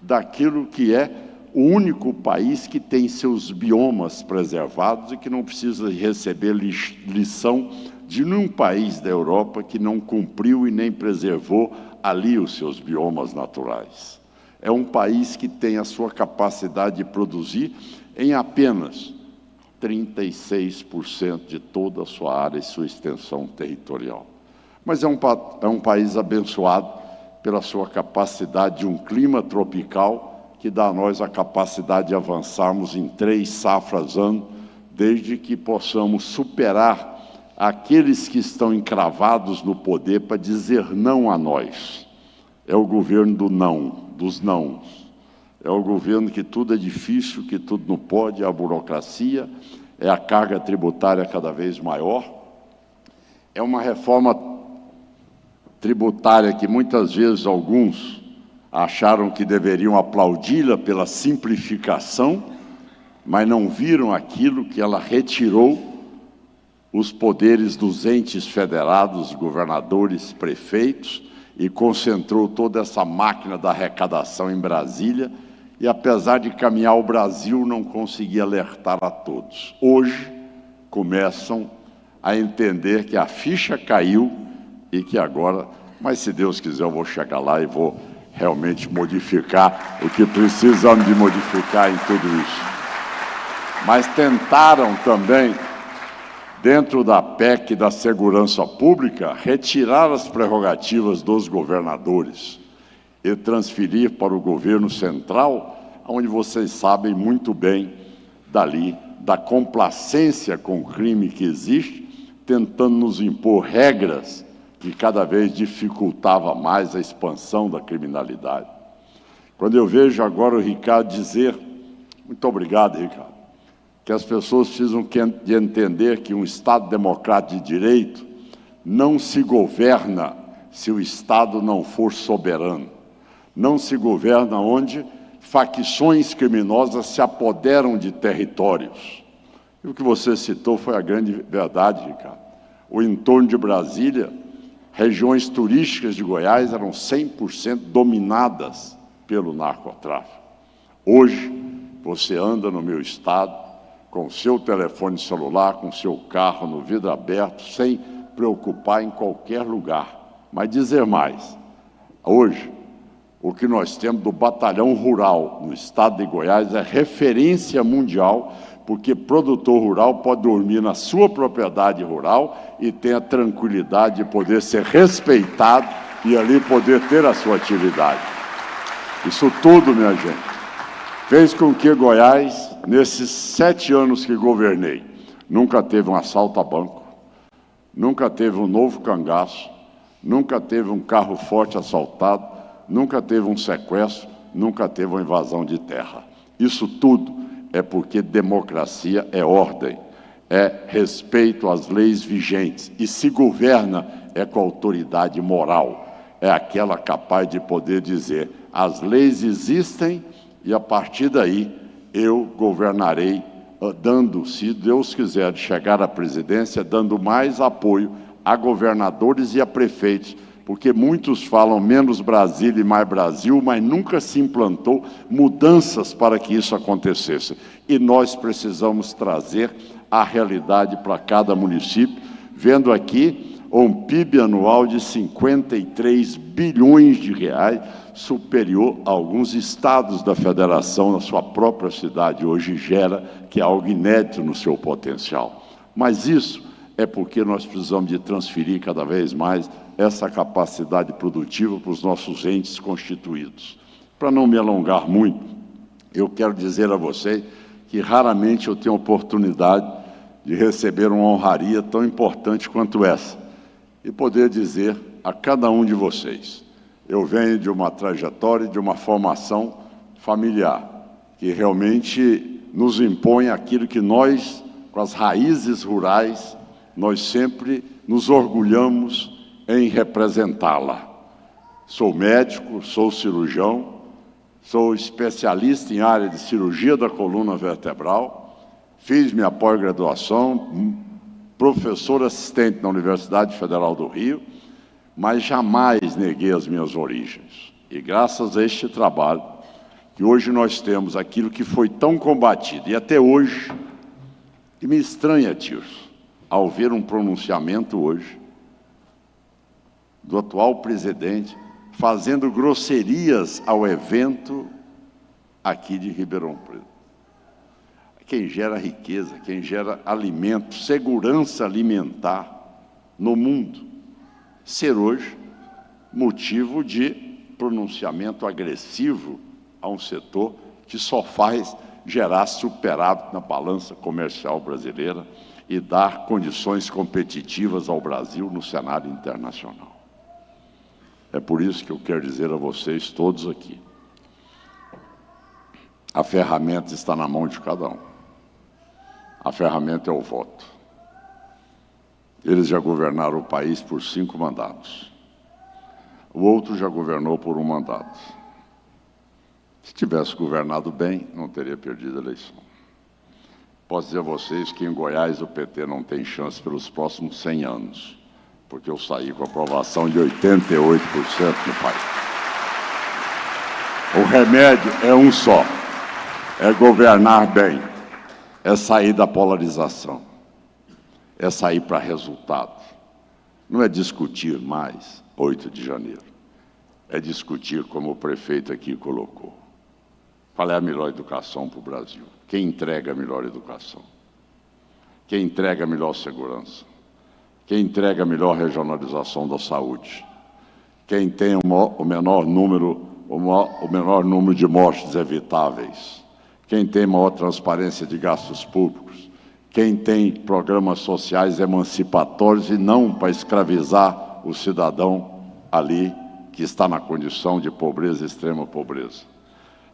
daquilo que é o único país que tem seus biomas preservados e que não precisa receber lição de nenhum país da Europa que não cumpriu e nem preservou ali os seus biomas naturais. É um país que tem a sua capacidade de produzir em apenas 36% de toda a sua área e sua extensão territorial. Mas é um país abençoado pela sua capacidade de um clima tropical que dá a nós a capacidade de avançarmos em 3 safras ano, desde que possamos superar aqueles que estão encravados no poder para dizer não a nós. É o governo do não, dos nãos. É o governo que tudo é difícil, que tudo não pode, é a burocracia, é a carga tributária cada vez maior, é uma reforma tributária que muitas vezes alguns acharam que deveriam aplaudi-la pela simplificação, mas não viram aquilo que ela retirou os poderes dos entes federados, governadores, prefeitos, e concentrou toda essa máquina da arrecadação em Brasília, e apesar de caminhar o Brasil, não conseguia alertar a todos. Hoje, começam a entender que a ficha caiu e que agora, mas se Deus quiser eu vou chegar lá e vou realmente modificar o que precisamos de modificar em tudo isso. Mas tentaram também, dentro da PEC da segurança pública, retirar as prerrogativas dos governadores e transferir para o governo central, onde vocês sabem muito bem dali, da complacência com o crime que existe, tentando nos impor regras que cada vez dificultava mais a expansão da criminalidade. Quando eu vejo agora o Ricardo dizer, muito obrigado, Ricardo, que as pessoas precisam de entender que um Estado democrático de direito não se governa se o Estado não for soberano. Não se governa onde facções criminosas se apoderam de territórios. E o que você citou foi a grande verdade, Ricardo. O entorno de Brasília, regiões turísticas de Goiás eram 100% dominadas pelo narcotráfico. Hoje, você anda no meu estado, com o seu telefone celular, com o seu carro no vidro aberto, sem preocupar em qualquer lugar. Mas dizer mais, hoje, o que nós temos do batalhão rural no estado de Goiás é referência mundial, porque produtor rural pode dormir na sua propriedade rural e ter a tranquilidade de poder ser respeitado e ali poder ter a sua atividade. Isso tudo, minha gente, fez com que Goiás, nesses 7 anos que governei, nunca teve um assalto a banco, nunca teve um novo cangaço, nunca teve um carro forte assaltado, nunca teve um sequestro, nunca teve uma invasão de terra. Isso tudo é porque democracia é ordem, é respeito às leis vigentes, e se governa é com autoridade moral, é aquela capaz de poder dizer, as leis existem e a partir daí eu governarei, dando, se Deus quiser, chegar à presidência, dando mais apoio a governadores e a prefeitos, porque muitos falam menos Brasília e mais Brasil, mas nunca se implantou mudanças para que isso acontecesse. E nós precisamos trazer a realidade para cada município, vendo aqui um PIB anual de 53 bilhões de reais, superior a alguns estados da federação, na sua própria cidade hoje gera, que é algo inédito no seu potencial. Mas isso é porque nós precisamos de transferir cada vez mais essa capacidade produtiva para os nossos entes constituídos. Para não me alongar muito, eu quero dizer a vocês que raramente eu tenho oportunidade de receber uma honraria tão importante quanto essa, e poder dizer a cada um de vocês: eu venho de uma trajetória, de uma formação familiar, que realmente nos impõe aquilo que nós, com as raízes rurais, nós sempre nos orgulhamos em representá-la. Sou médico, sou cirurgião, sou especialista em área de cirurgia da coluna vertebral, fiz minha pós-graduação, professor assistente na Universidade Federal do Rio, mas jamais neguei as minhas origens. E graças a este trabalho, que hoje nós temos aquilo que foi tão combatido, e até hoje, e me estranha, Tirso, ao ver um pronunciamento hoje do atual presidente fazendo grosserias ao evento aqui de Ribeirão Preto. Quem gera riqueza, quem gera alimento, segurança alimentar no mundo, ser hoje motivo de pronunciamento agressivo a um setor que só faz gerar superávit na balança comercial brasileira e dar condições competitivas ao Brasil no cenário internacional. É por isso que eu quero dizer a vocês todos aqui, a ferramenta está na mão de cada um. A ferramenta é o voto. Eles já governaram o país por 5 mandatos. O outro já governou por 1 mandato. Se tivesse governado bem, não teria perdido a eleição. Posso dizer a vocês que em Goiás o PT não tem chance pelos próximos 100 anos, porque eu saí com aprovação de 88% no país. O remédio é um só, é governar bem, é sair da polarização, é sair para resultado. Não é discutir mais 8 de janeiro, é discutir como o prefeito aqui colocou. Qual é a melhor educação para o Brasil? Quem entrega a melhor educação? Quem entrega a melhor segurança? Quem entrega a melhor regionalização da saúde? Quem tem o menor número de mortes evitáveis? Quem tem maior transparência de gastos públicos? Quem tem programas sociais emancipatórios e não para escravizar o cidadão ali que está na condição de pobreza, extrema pobreza?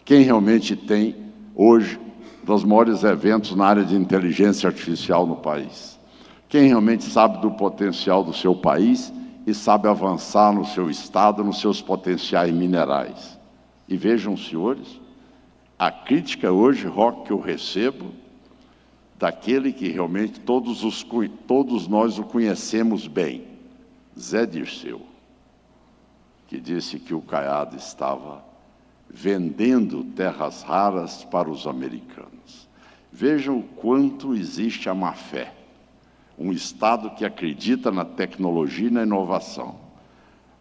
Quem realmente tem, hoje, dos maiores eventos na área de inteligência artificial no país? Quem realmente sabe do potencial do seu país e sabe avançar no seu estado, nos seus potenciais minerais? E vejam, senhores, a crítica hoje, Roque, que eu recebo, daquele que realmente todos nós o conhecemos bem, Zé Dirceu, que disse que o Caiado estava vendendo terras raras para os americanos. Vejam o quanto existe a má-fé. Um Estado que acredita na tecnologia e na inovação,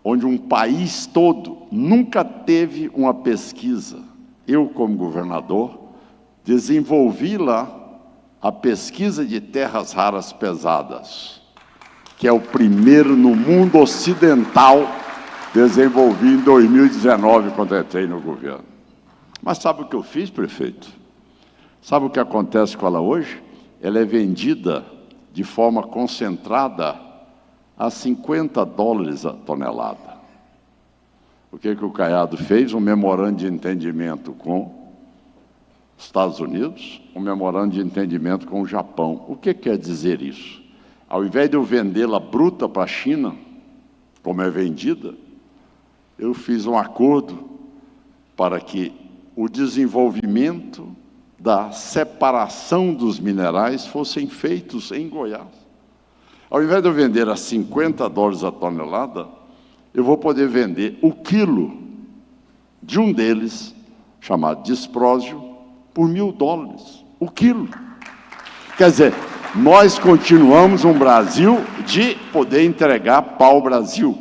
onde um país todo nunca teve uma pesquisa. Eu, como governador, desenvolvi lá a pesquisa de terras raras pesadas, que é o primeiro no mundo ocidental, desenvolvi em 2019, quando entrei no governo. Mas sabe o que eu fiz, prefeito? Sabe o que acontece com ela hoje? Ela é vendida de forma concentrada a $50 a tonelada. O que o Caiado fez? Um memorando de entendimento com os Estados Unidos, um memorando de entendimento com o Japão. O que quer dizer isso? Ao invés de eu vendê-la bruta para a China, como é vendida, eu fiz um acordo para que o desenvolvimento da separação dos minerais fossem feitos em Goiás. Ao invés de eu vender a $50 a tonelada, eu vou poder vender o quilo de um deles, chamado disprósio, por $1.000. O quilo. Quer dizer, nós continuamos um Brasil de poder entregar pau-brasil.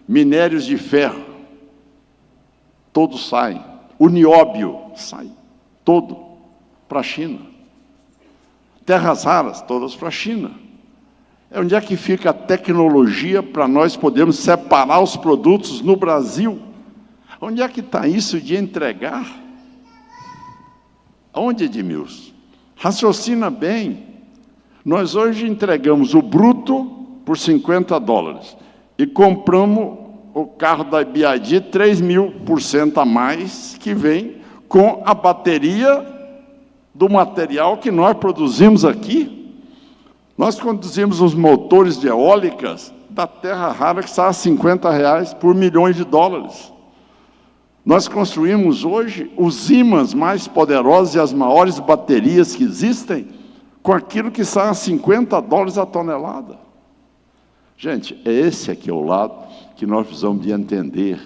Minérios de ferro, todos saem. O nióbio sai todo para a China. Terras raras, todas para a China. Onde é que fica a tecnologia para nós podermos separar os produtos no Brasil? Onde é que está isso de entregar? Onde, Edmilson? Raciocina bem. Nós hoje entregamos o bruto por $50 e compramos o carro da BYD 3.000% a mais, que vem com a bateria do material que nós produzimos aqui. Nós produzimos os motores de eólicas da terra rara que está a R$50 por milhões de dólares. Nós construímos hoje os ímãs mais poderosos e as maiores baterias que existem com aquilo que está a $50 a tonelada. Gente, esse aqui é o lado que nós precisamos de entender.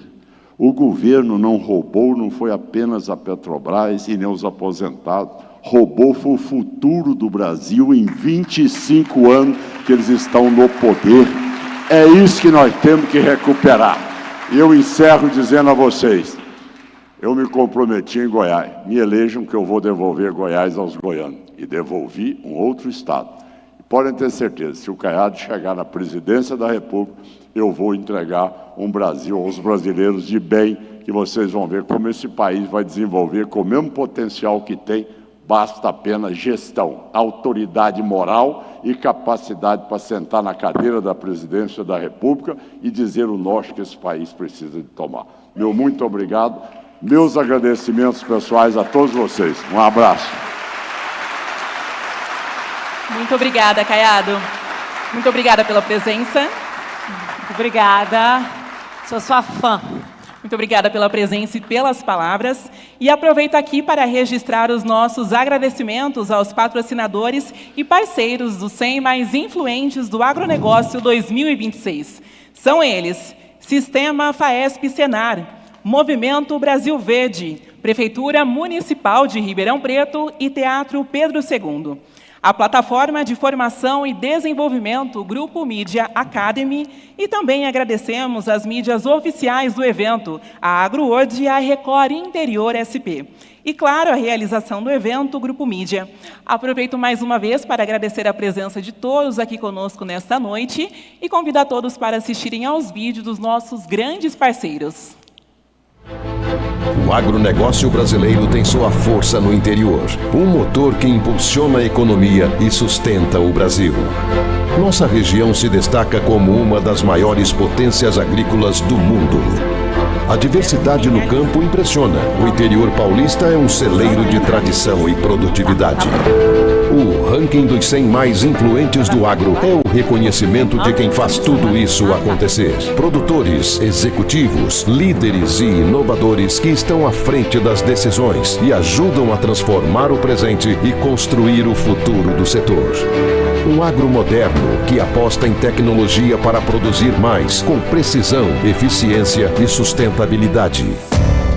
O governo não roubou, não foi apenas a Petrobras e nem os aposentados. Roubou foi o futuro do Brasil em 25 anos que eles estão no poder. É isso que nós temos que recuperar. E eu encerro dizendo a vocês, eu me comprometi em Goiás, me elejam que eu vou devolver Goiás aos goianos. E devolvi um outro estado. E podem ter certeza, se o Caiado chegar na presidência da República, eu vou entregar um Brasil aos brasileiros de bem, que vocês vão ver como esse país vai desenvolver com o mesmo potencial que tem. Basta apenas gestão, autoridade moral e capacidade para sentar na cadeira da presidência da República e dizer o norte que esse país precisa de tomar. Meu muito obrigado, meus agradecimentos pessoais a todos vocês. Um abraço. Muito obrigada, Caiado. Muito obrigada pela presença. Muito obrigada. Sou sua fã. Muito obrigada pela presença e pelas palavras. E aproveito aqui para registrar os nossos agradecimentos aos patrocinadores e parceiros dos 100 mais influentes do agronegócio 2026. São eles: Sistema Faesp-Senar, Movimento Brasil Verde, Prefeitura Municipal de Ribeirão Preto e Teatro Pedro II. A plataforma de formação e desenvolvimento Grupo Mídia Academy, e também agradecemos as mídias oficiais do evento, a AgroWorld e a Record Interior SP. E, claro, a realização do evento Grupo Mídia. Aproveito mais uma vez para agradecer a presença de todos aqui conosco nesta noite e convidar todos para assistirem aos vídeos dos nossos grandes parceiros. O agronegócio brasileiro tem sua força no interior, um motor que impulsiona a economia e sustenta o Brasil. Nossa região se destaca como uma das maiores potências agrícolas do mundo. A diversidade no campo impressiona. O interior paulista é um celeiro de tradição e produtividade. O ranking dos 100 mais influentes do agro é o reconhecimento de quem faz tudo isso acontecer. Produtores, executivos, líderes e inovadores que estão à frente das decisões e ajudam a transformar o presente e construir o futuro do setor. Um agro moderno que aposta em tecnologia para produzir mais, com precisão, eficiência e sustentabilidade.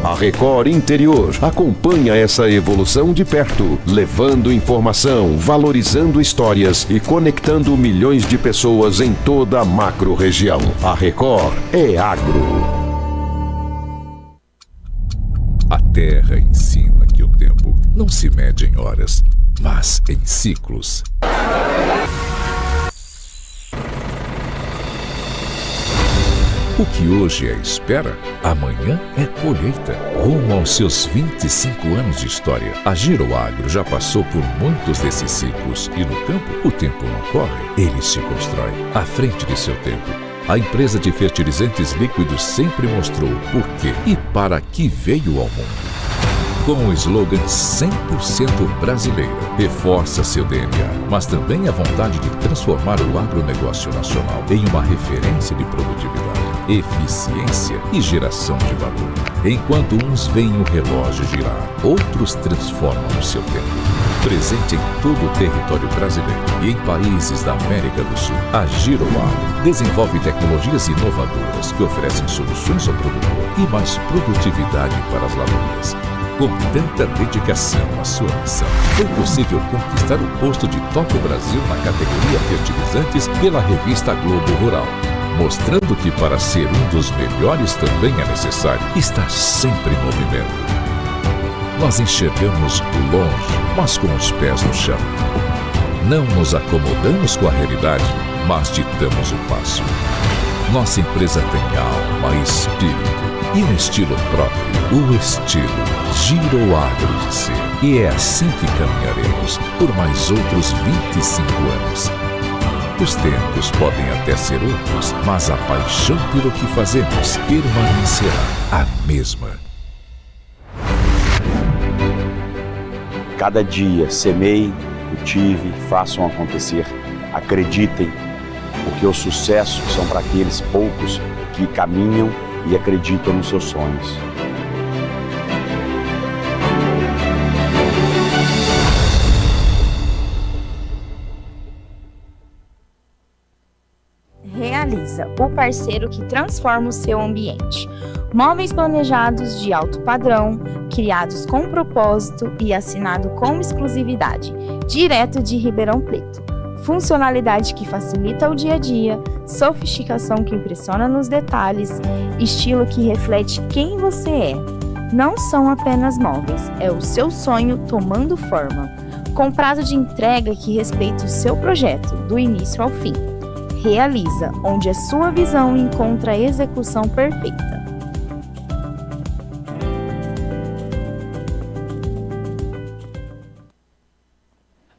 A Record Interior acompanha essa evolução de perto, levando informação, valorizando histórias e conectando milhões de pessoas em toda a macro-região. A Record é agro. A Terra ensina que o tempo não se mede em horas, mas em ciclos. O que hoje é espera, amanhã é colheita. Rumo aos seus 25 anos de história, a Giroagro já passou por muitos desses ciclos e no campo o tempo não corre, ele se constrói à frente de seu tempo. A empresa de fertilizantes líquidos sempre mostrou por quê e para que veio ao mundo. Com o slogan 100% brasileiro, reforça seu DNA, mas também a vontade de transformar o agronegócio nacional em uma referência de produtividade, eficiência e geração de valor. Enquanto uns veem o relógio girar, outros transformam o seu tempo. Presente em todo o território brasileiro e em países da América do Sul, a Giroagro desenvolve tecnologias inovadoras que oferecem soluções ao produtor e mais produtividade para as lavouras. Com tanta dedicação à sua missão, foi possível conquistar o posto de Top Brasil na categoria fertilizantes pela revista Globo Rural, mostrando que para ser um dos melhores também é necessário estar sempre em movimento. Nós enxergamos longe, mas com os pés no chão. Não nos acomodamos com a realidade, mas ditamos o passo. Nossa empresa tem alma e espírito e um estilo próprio, o estilo Giro Agro de ser. E é assim que caminharemos por mais outros 25 anos. Os tempos podem até ser outros, mas a paixão pelo que fazemos permanecerá a mesma. Cada dia semeiem, cultive, façam acontecer, acreditem, porque o sucesso são para aqueles poucos que caminham e acreditam nos seus sonhos. Realiza, o parceiro que transforma o seu ambiente. Móveis planejados de alto padrão, criados com propósito e assinado com exclusividade, direto de Ribeirão Preto. Funcionalidade que facilita o dia a dia, sofisticação que impressiona nos detalhes, estilo que reflete quem você é. Não são apenas móveis, é o seu sonho tomando forma. Com prazo de entrega que respeita o seu projeto, do início ao fim. Realiza, onde a sua visão encontra a execução perfeita.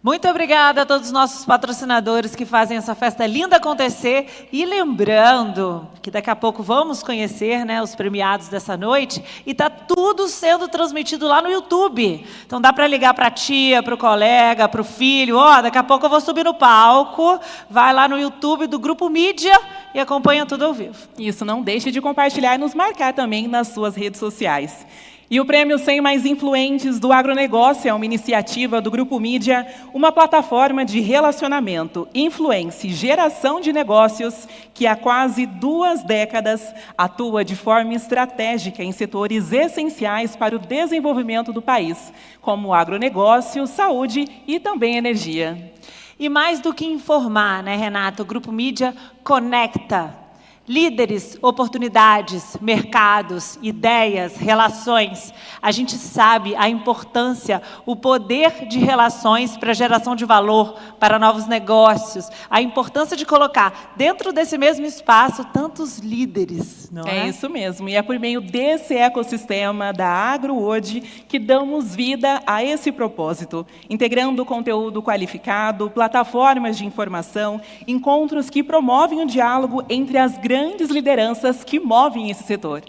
Muito obrigada a todos os nossos patrocinadores que fazem essa festa linda acontecer. E lembrando que daqui a pouco vamos conhecer, né, os premiados dessa noite. E está tudo sendo transmitido lá no YouTube. Então dá para ligar para a tia, para o colega, para o filho. Ó, daqui a pouco eu vou subir no palco. Vai lá no YouTube do Grupo Mídia e acompanha tudo ao vivo. Isso, não deixe de compartilhar e nos marcar também nas suas redes sociais. E o Prêmio 100 Mais Influentes do Agronegócio é uma iniciativa do Grupo Mídia, uma plataforma de relacionamento, influência e geração de negócios que há quase 2 décadas atua de forma estratégica em setores essenciais para o desenvolvimento do país, como o agronegócio, saúde e também energia. E mais do que informar, né, Renata? O Grupo Mídia conecta líderes, oportunidades, mercados, ideias, relações. A gente sabe a importância, o poder de relações para a geração de valor, para novos negócios, a importância de colocar dentro desse mesmo espaço tantos líderes, não é? É isso mesmo, e é por meio desse ecossistema da AgroWorld que damos vida a esse propósito, integrando conteúdo qualificado, plataformas de informação, encontros que promovem o diálogo entre as grandes lideranças que movem esse setor.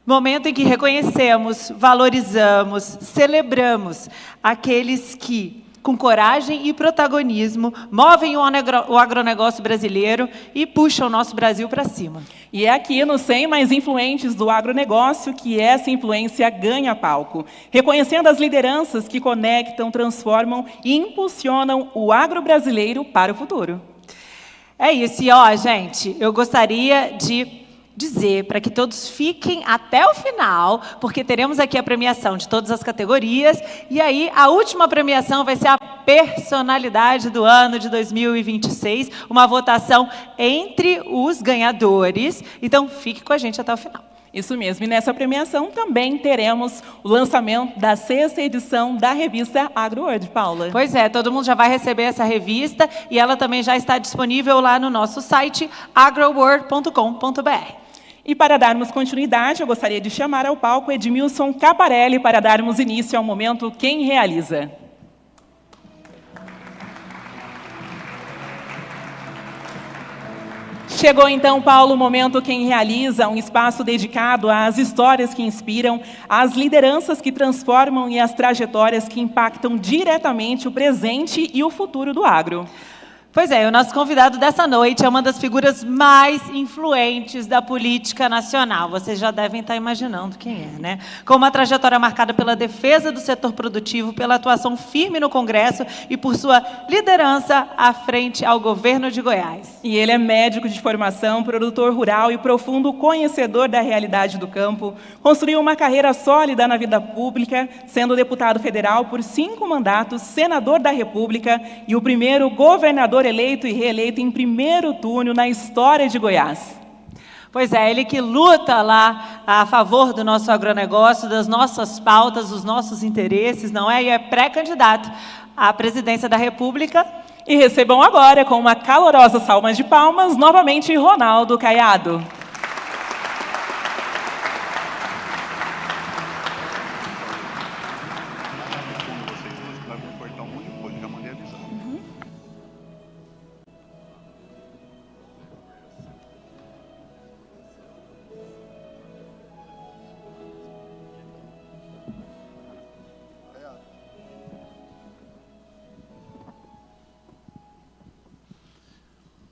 Momento em que reconhecemos, valorizamos, celebramos aqueles que, com coragem e protagonismo, movem o agronegócio brasileiro e puxam o nosso Brasil para cima. E é aqui no 100 Mais Influentes do Agronegócio que essa influência ganha palco, reconhecendo as lideranças que conectam, transformam e impulsionam o agro brasileiro para o futuro. É isso, e ó, gente, eu gostaria de dizer para que todos fiquem até o final, porque teremos aqui a premiação de todas as categorias, e aí a última premiação vai ser a personalidade do ano de 2026, uma votação entre os ganhadores, então fique com a gente até o final. Isso mesmo, e nessa premiação também teremos o lançamento da 6ª edição da revista AgroWorld, Paula. Pois é, todo mundo já vai receber essa revista e ela também já está disponível lá no nosso site agroworld.com.br. E para darmos continuidade, eu gostaria de chamar ao palco Edmilson Caparelli para darmos início ao momento Quem Realiza. Chegou então, Paulo, o momento Quem Realiza, um espaço dedicado às histórias que inspiram, às lideranças que transformam e às trajetórias que impactam diretamente o presente e o futuro do agro. Pois é, o nosso convidado dessa noite é uma das figuras mais influentes da política nacional. Vocês já devem estar imaginando quem é, né? Com uma trajetória marcada pela defesa do setor produtivo, pela atuação firme no Congresso e por sua liderança à frente ao governo de Goiás. E ele é médico de formação, produtor rural e profundo conhecedor da realidade do campo. Construiu uma carreira sólida na vida pública, sendo deputado federal por 5 mandatos, senador da República e o primeiro governador eleito e reeleito em primeiro turno na história de Goiás. Pois é, ele que luta lá a favor do nosso agronegócio, das nossas pautas, dos nossos interesses, não é? E é pré-candidato à presidência da República. E recebam agora, com uma calorosa salva de palmas, novamente Ronaldo Caiado.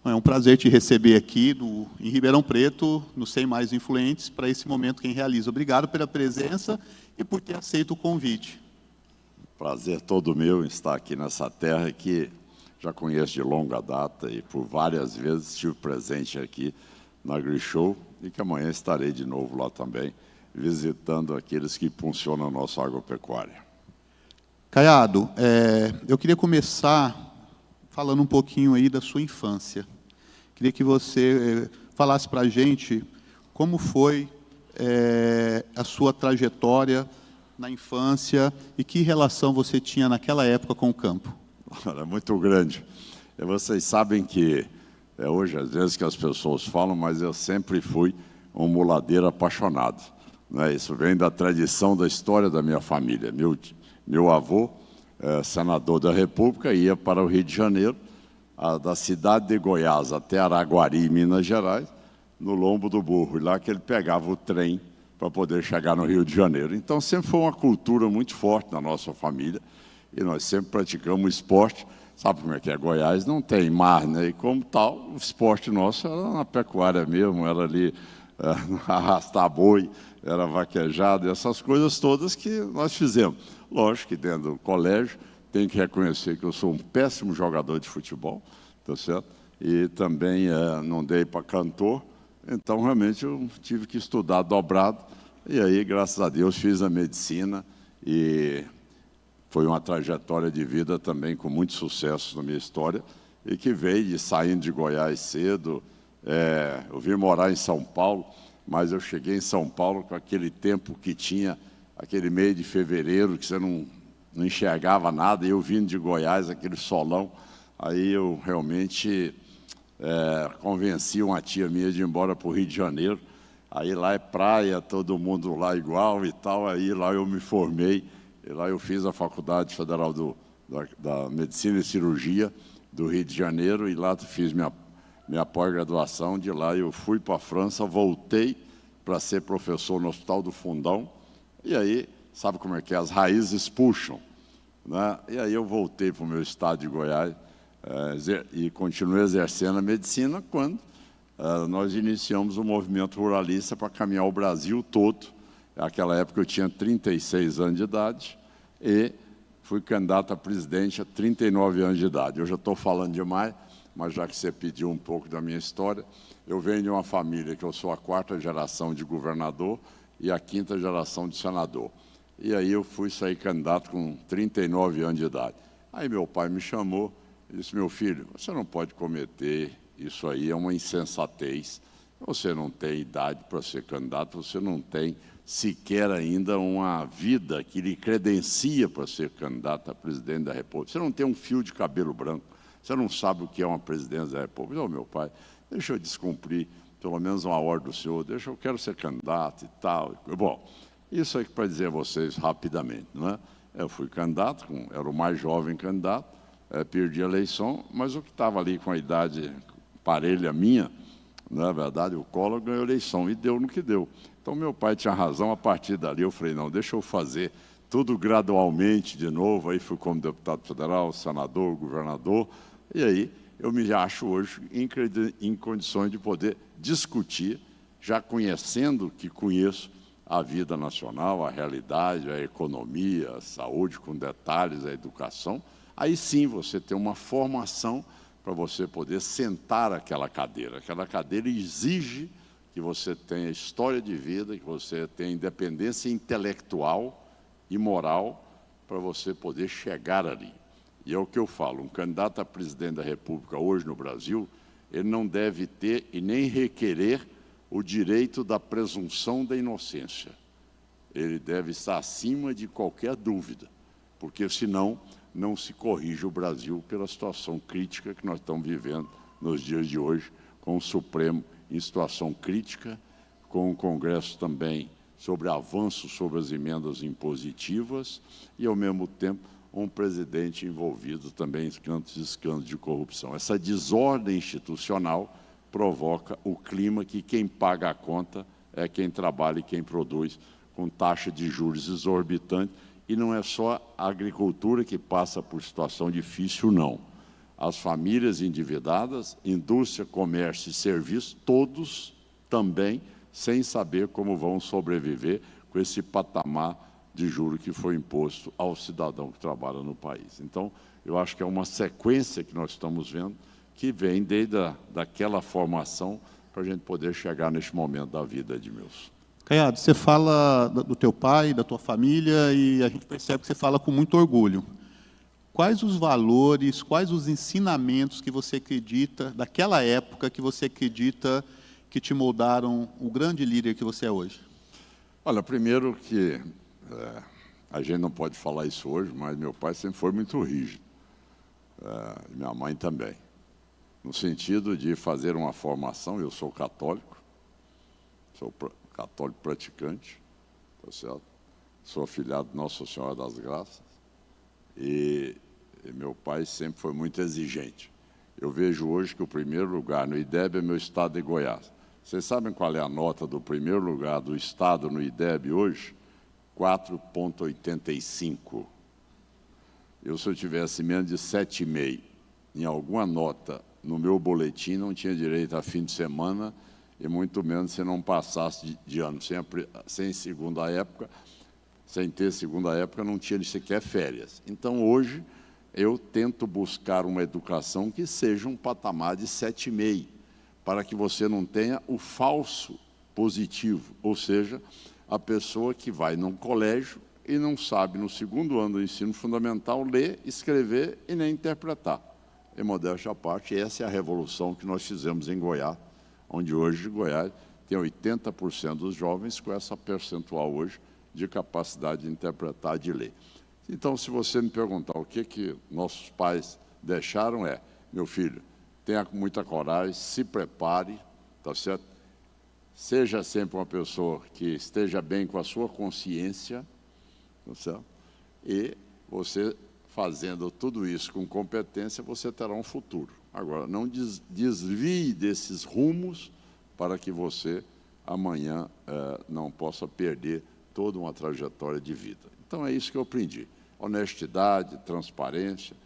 É um prazer te receber aqui em Ribeirão Preto, no 100 Mais Influentes, para esse momento quem realiza. Obrigado pela presença e por ter aceito o convite. Prazer todo meu em estar aqui nessa terra que já conheço de longa data e por várias vezes estive presente aqui na AgriShow e que amanhã estarei de novo lá também, visitando aqueles que impulsionam a nossa agropecuária. Caiado, eu queria começar falando um pouquinho aí da sua infância. Queria que você falasse para a gente como foi a sua trajetória na infância e que relação você tinha naquela época com o campo. Era muito grande. Vocês sabem que hoje, às vezes, que as pessoas falam, mas eu sempre fui um muladeiro apaixonado. Né? Isso vem da tradição da história da minha família. Meu avô, senador da República, ia para o Rio de Janeiro, da cidade de Goiás até Araguari, Minas Gerais, no lombo do burro. E lá que ele pegava o trem para poder chegar no Rio de Janeiro. Então, sempre foi uma cultura muito forte na nossa família. E nós sempre praticamos esporte. Sabe como é que é? Goiás não tem mar, né? E como tal, o esporte nosso era na pecuária mesmo, era ali arrastar boi, era vaquejado, essas coisas todas que nós fizemos. Lógico que dentro do colégio, tenho que reconhecer que eu sou um péssimo jogador de futebol, tá certo? E também não dei para cantor, então realmente eu tive que estudar dobrado. E aí, graças a Deus, fiz a medicina e foi uma trajetória de vida também com muito sucesso na minha história e que veio de saindo de Goiás cedo. Eu vim morar em São Paulo, mas eu cheguei em São Paulo com aquele tempo que tinha, aquele mês de fevereiro, que você não enxergava nada, e eu vindo de Goiás, aquele solão, aí eu realmente convenci uma tia minha de ir embora para o Rio de Janeiro. Aí lá é praia, todo mundo lá igual e tal, aí lá eu me formei, e lá eu fiz a Faculdade Federal da Medicina e Cirurgia do Rio de Janeiro, e lá fiz minha pós-graduação. De lá eu fui para a França, voltei para ser professor no Hospital do Fundão, e aí, sabe como é que é? As raízes puxam, né? E aí eu voltei para o meu estado de Goiás e continuei exercendo a medicina quando nós iniciamos o movimento ruralista para caminhar o Brasil todo. Naquela época eu tinha 36 anos de idade e fui candidato a presidente a 39 anos de idade. Eu já estou falando demais, mas já que você pediu um pouco da minha história, eu venho de uma família que eu sou a 4ª geração de governador e a 5ª geração de senador. E aí eu fui sair candidato com 39 anos de idade. Aí meu pai me chamou e disse: meu filho, você não pode cometer isso aí, é uma insensatez. Você não tem idade para ser candidato, você não tem sequer ainda uma vida que lhe credencia para ser candidato a presidente da República. Você não tem um fio de cabelo branco, você não sabe o que é uma presidência da República. Ô, meu pai, deixa eu descumprir pelo menos uma ordem do senhor, eu quero ser candidato e tal. Bom, isso aqui para dizer a vocês rapidamente, não é? Eu fui candidato, era o mais jovem candidato, perdi a eleição, mas o que estava ali com a idade parelha minha, na verdade, o Collor ganhou a eleição e deu no que deu. Então, meu pai tinha razão. A partir dali, eu falei, não, deixa eu fazer tudo gradualmente de novo. Aí fui como deputado federal, senador, governador, e aí eu me acho hoje em condições de poder discutir, já conhecendo que conheço a vida nacional, a realidade, a economia, a saúde, com detalhes, a educação. Aí sim você tem uma formação para você poder sentar aquela cadeira. Aquela cadeira exige que você tenha história de vida, que você tenha independência intelectual e moral para você poder chegar ali. E é o que eu falo, um candidato a presidente da República hoje no Brasil, ele não deve ter e nem requerer o direito da presunção da inocência. Ele deve estar acima de qualquer dúvida, porque senão não se corrige o Brasil pela situação crítica que nós estamos vivendo nos dias de hoje, com o Supremo em situação crítica, com o Congresso também sobre avanços sobre as emendas impositivas e, ao mesmo tempo, um presidente envolvido também em tantos escândalos de corrupção. Essa desordem institucional provoca o clima que quem paga a conta é quem trabalha e quem produz, com taxa de juros exorbitante. E não é só a agricultura que passa por situação difícil, não. As famílias endividadas, indústria, comércio e serviços, todos também sem saber como vão sobreviver com esse patamar de juros que foi imposto ao cidadão que trabalha no país. Então, eu acho que é uma sequência que nós estamos vendo, que vem desde daquela formação para a gente poder chegar neste momento da vida, Edmilson. Caiado, você fala do teu pai, da tua família, e a gente percebe que você fala com muito orgulho. Quais os valores, quais os ensinamentos que você acredita, daquela época, que você acredita que te moldaram o grande líder que você é hoje? Olha, primeiro que a gente não pode falar isso hoje, mas meu pai sempre foi muito rígido. Minha mãe também. No sentido de fazer uma formação, eu sou católico, sou católico praticante, tá certo? Sou afilhado de Nossa Senhora das Graças, e meu pai sempre foi muito exigente. Eu vejo hoje que o primeiro lugar no IDEB é meu estado de Goiás. Vocês sabem qual é a nota do primeiro lugar do estado no IDEB hoje? 4,85. Se eu tivesse menos de 7,5 em alguma nota no meu boletim, não tinha direito a fim de semana, e muito menos se não passasse de ano. Sem segunda época, sem ter segunda época, não tinha sequer férias. Então, hoje, eu tento buscar uma educação que seja um patamar de 7,5, para que você não tenha o falso positivo, ou seja, a pessoa que vai num colégio e não sabe, no segundo ano do ensino fundamental, ler, escrever e nem interpretar. Em modéstia à parte, essa é a revolução que nós fizemos em Goiás, onde hoje Goiás tem 80% dos jovens com essa percentual hoje de capacidade de interpretar e de ler. Então, se você me perguntar o que nossos pais deixaram, meu filho, tenha muita coragem, se prepare, tá certo? Seja sempre uma pessoa que esteja bem com a sua consciência, tá certo? E você, fazendo tudo isso com competência, você terá um futuro. Agora, não desvie desses rumos para que você, amanhã, não possa perder toda uma trajetória de vida. Então, é isso que eu aprendi. Honestidade, transparência,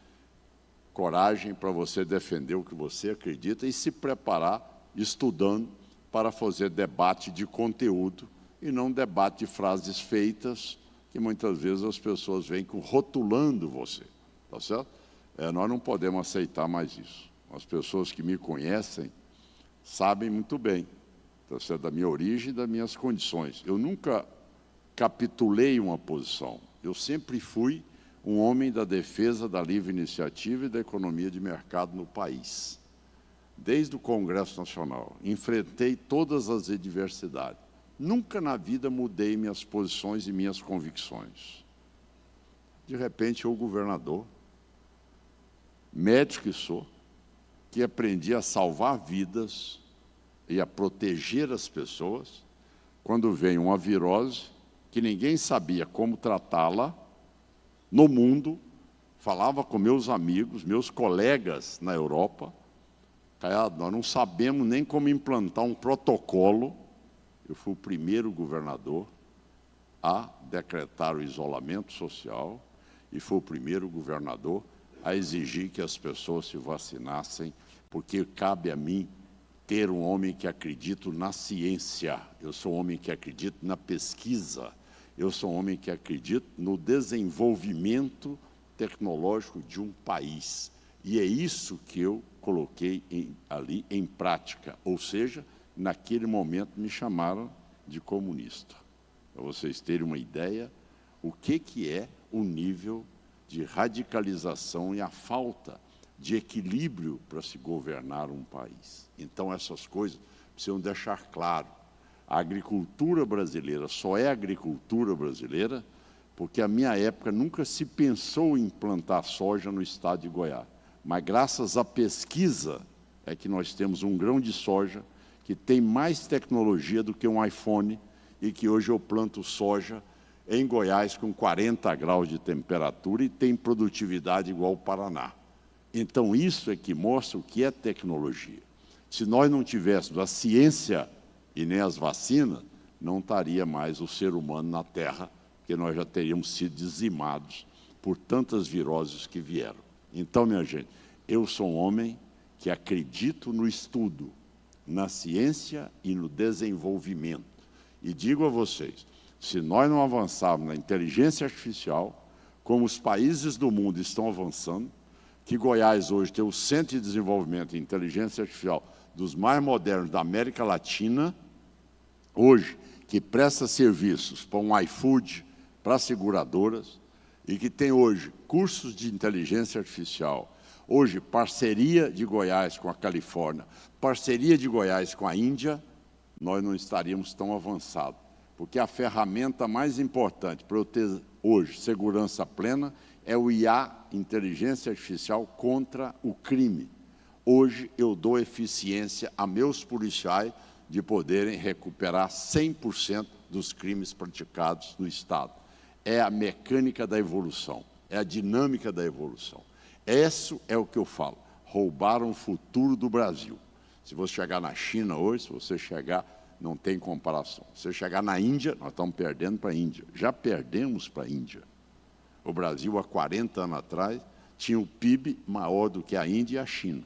coragem para você defender o que você acredita e se preparar, estudando, para fazer debate de conteúdo e não debate de frases feitas, que muitas vezes as pessoas vêm rotulando você, tá certo? Nós não podemos aceitar mais isso. As pessoas que me conhecem sabem muito bem, tá certo? Da minha origem e das minhas condições. Eu nunca capitulei uma posição. Eu sempre fui um homem da defesa da livre iniciativa e da economia de mercado no país. Desde o Congresso Nacional, enfrentei todas as adversidades. Nunca na vida mudei minhas posições e minhas convicções. De repente, eu, governador, médico que sou, que aprendi a salvar vidas e a proteger as pessoas, quando vem uma virose que ninguém sabia como tratá-la no mundo, falava com meus amigos, meus colegas na Europa, nós não sabemos nem como implantar um protocolo. Eu fui o primeiro governador a decretar o isolamento social e fui o primeiro governador a exigir que as pessoas se vacinassem, porque cabe a mim ter um homem que acredita na ciência. Eu sou um homem que acredita na pesquisa. Eu sou um homem que acredita no desenvolvimento tecnológico de um país. E é isso que eu coloquei ali em prática. Ou seja, naquele momento me chamaram de comunista. Para vocês terem uma ideia, o que é o nível de radicalização e a falta de equilíbrio para se governar um país. Então, essas coisas precisam deixar claro. A agricultura brasileira só é agricultura brasileira porque, à minha época, nunca se pensou em plantar soja no estado de Goiás. Mas, graças à pesquisa, é que nós temos um grão de soja que tem mais tecnologia do que um iPhone e que hoje eu planto soja em Goiás com 40 graus de temperatura e tem produtividade igual ao Paraná. Então, isso é que mostra o que é tecnologia. Se nós não tivéssemos a ciência e nem as vacinas, não estaria mais o ser humano na Terra, porque nós já teríamos sido dizimados por tantas viroses que vieram. Então, minha gente, eu sou um homem que acredito no estudo, na ciência e no desenvolvimento. E digo a vocês, se nós não avançarmos na inteligência artificial, como os países do mundo estão avançando, que Goiás hoje tem o Centro de Desenvolvimento em Inteligência Artificial dos mais modernos da América Latina, hoje, que presta serviços para um iFood, para seguradoras, e que tem hoje cursos de inteligência artificial, hoje parceria de Goiás com a Califórnia, parceria de Goiás com a Índia, nós não estaríamos tão avançados. Porque a ferramenta mais importante para eu ter hoje segurança plena é o IA, inteligência artificial, contra o crime. Hoje eu dou eficiência a meus policiais de poderem recuperar 100% dos crimes praticados no Estado. É a mecânica da evolução, é a dinâmica da evolução. Isso é o que eu falo, roubaram o futuro do Brasil. Se você chegar na China hoje, se você chegar, não tem comparação. Se você chegar na Índia, nós estamos perdendo para a Índia. Já perdemos para a Índia. O Brasil, há 40 anos atrás, tinha o PIB maior do que a Índia e a China.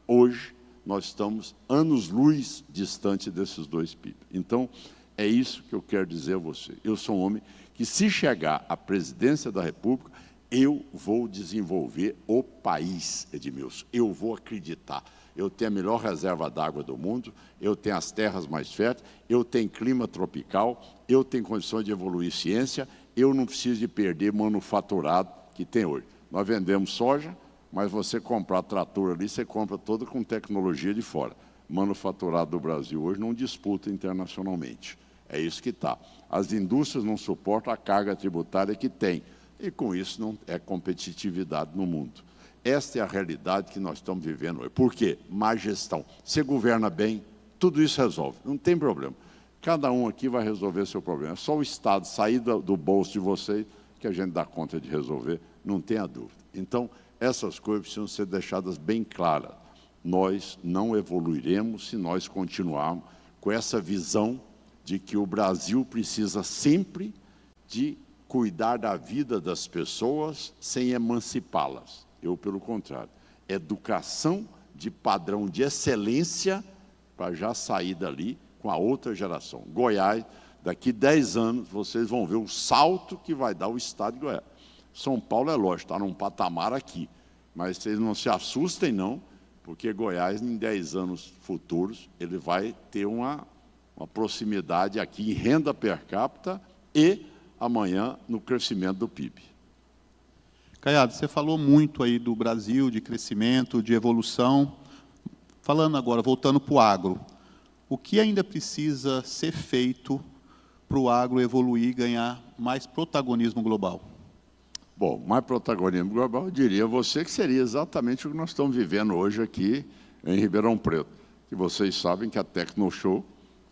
Hoje, nós estamos anos-luz distante desses dois PIB. Então, é isso que eu quero dizer a você. Eu sou um homem que, se chegar à presidência da República, eu vou desenvolver o país, Edmilson. Eu vou acreditar. Eu tenho a melhor reserva d'água do mundo, eu tenho as terras mais férteis, eu tenho clima tropical, eu tenho condições de evoluir ciência, eu não preciso de perder manufaturado que tem hoje. Nós vendemos soja, mas você comprar trator ali, você compra toda com tecnologia de fora. Manufaturado do Brasil hoje não disputa internacionalmente. É isso que está. As indústrias não suportam a carga tributária que tem, e com isso não é competitividade no mundo. Esta é a realidade que nós estamos vivendo hoje. Por quê? Má gestão. Você governa bem, tudo isso resolve. Não tem problema. Cada um aqui vai resolver seu problema. É só o Estado sair do bolso de vocês que a gente dá conta de resolver, não tenha dúvida. Então, essas coisas precisam ser deixadas bem claras. Nós não evoluiremos se nós continuarmos com essa visão de que o Brasil precisa sempre de cuidar da vida das pessoas sem emancipá-las. Eu, pelo contrário, educação de padrão de excelência para já sair dali com a outra geração. Goiás, daqui 10 anos, vocês vão ver o salto que vai dar o estado de Goiás. São Paulo é lógico, está num patamar aqui, mas vocês não se assustem não, porque Goiás, em 10 anos futuros, ele vai ter uma proximidade aqui em renda per capita e amanhã no crescimento do PIB. Caiado, você falou muito aí do Brasil, de crescimento, de evolução. Falando agora, voltando para o agro, o que ainda precisa ser feito para o agro evoluir e ganhar mais protagonismo global? Bom, mais protagonismo global, eu diria a você que seria exatamente o que nós estamos vivendo hoje aqui em Ribeirão Preto. Que vocês sabem que a Tecnoshow,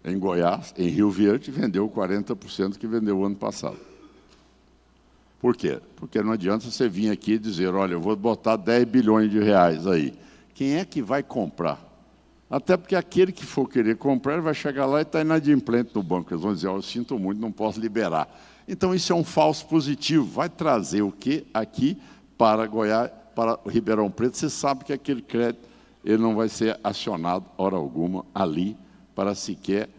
em Goiás, em Rio Verde, vendeu 40% que vendeu o ano passado. Por quê? Porque não adianta você vir aqui e dizer, olha, eu vou botar 10 bilhões de reais aí. Quem é que vai comprar? Até porque aquele que for querer comprar, ele vai chegar lá e está inadimplente no banco. Eles vão dizer, oh, eu sinto muito, não posso liberar. Então, isso é um falso positivo. Vai trazer o quê aqui para Goiás? para o Ribeirão Preto, você sabe que aquele crédito ele não vai ser acionado, hora alguma, ali, para sequer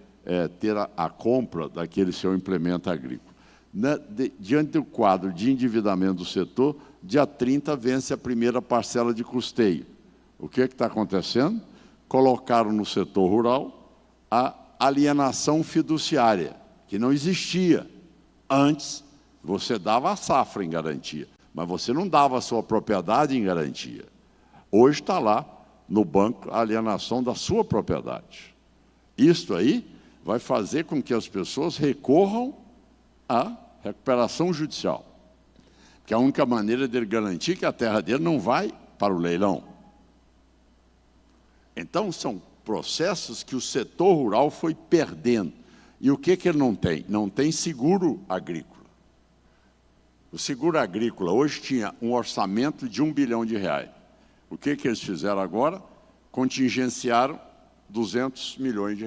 ter a compra daquele seu implemento agrícola. Diante do quadro de endividamento do setor, dia 30 vence a primeira parcela de custeio. O que está acontecendo? Colocaram no setor rural a alienação fiduciária, que não existia. Antes, você dava a safra em garantia, mas você não dava a sua propriedade em garantia. Hoje está lá no banco a alienação da sua propriedade. Isto aí vai fazer com que as pessoas recorram à recuperação judicial, que é a única maneira dele garantir que a terra dele não vai para o leilão. Então, são processos que o setor rural foi perdendo. E o que ele não tem? Não tem seguro agrícola. O seguro agrícola hoje tinha um orçamento de R$1 bilhão. O que eles fizeram agora? Contingenciaram R$200 milhões.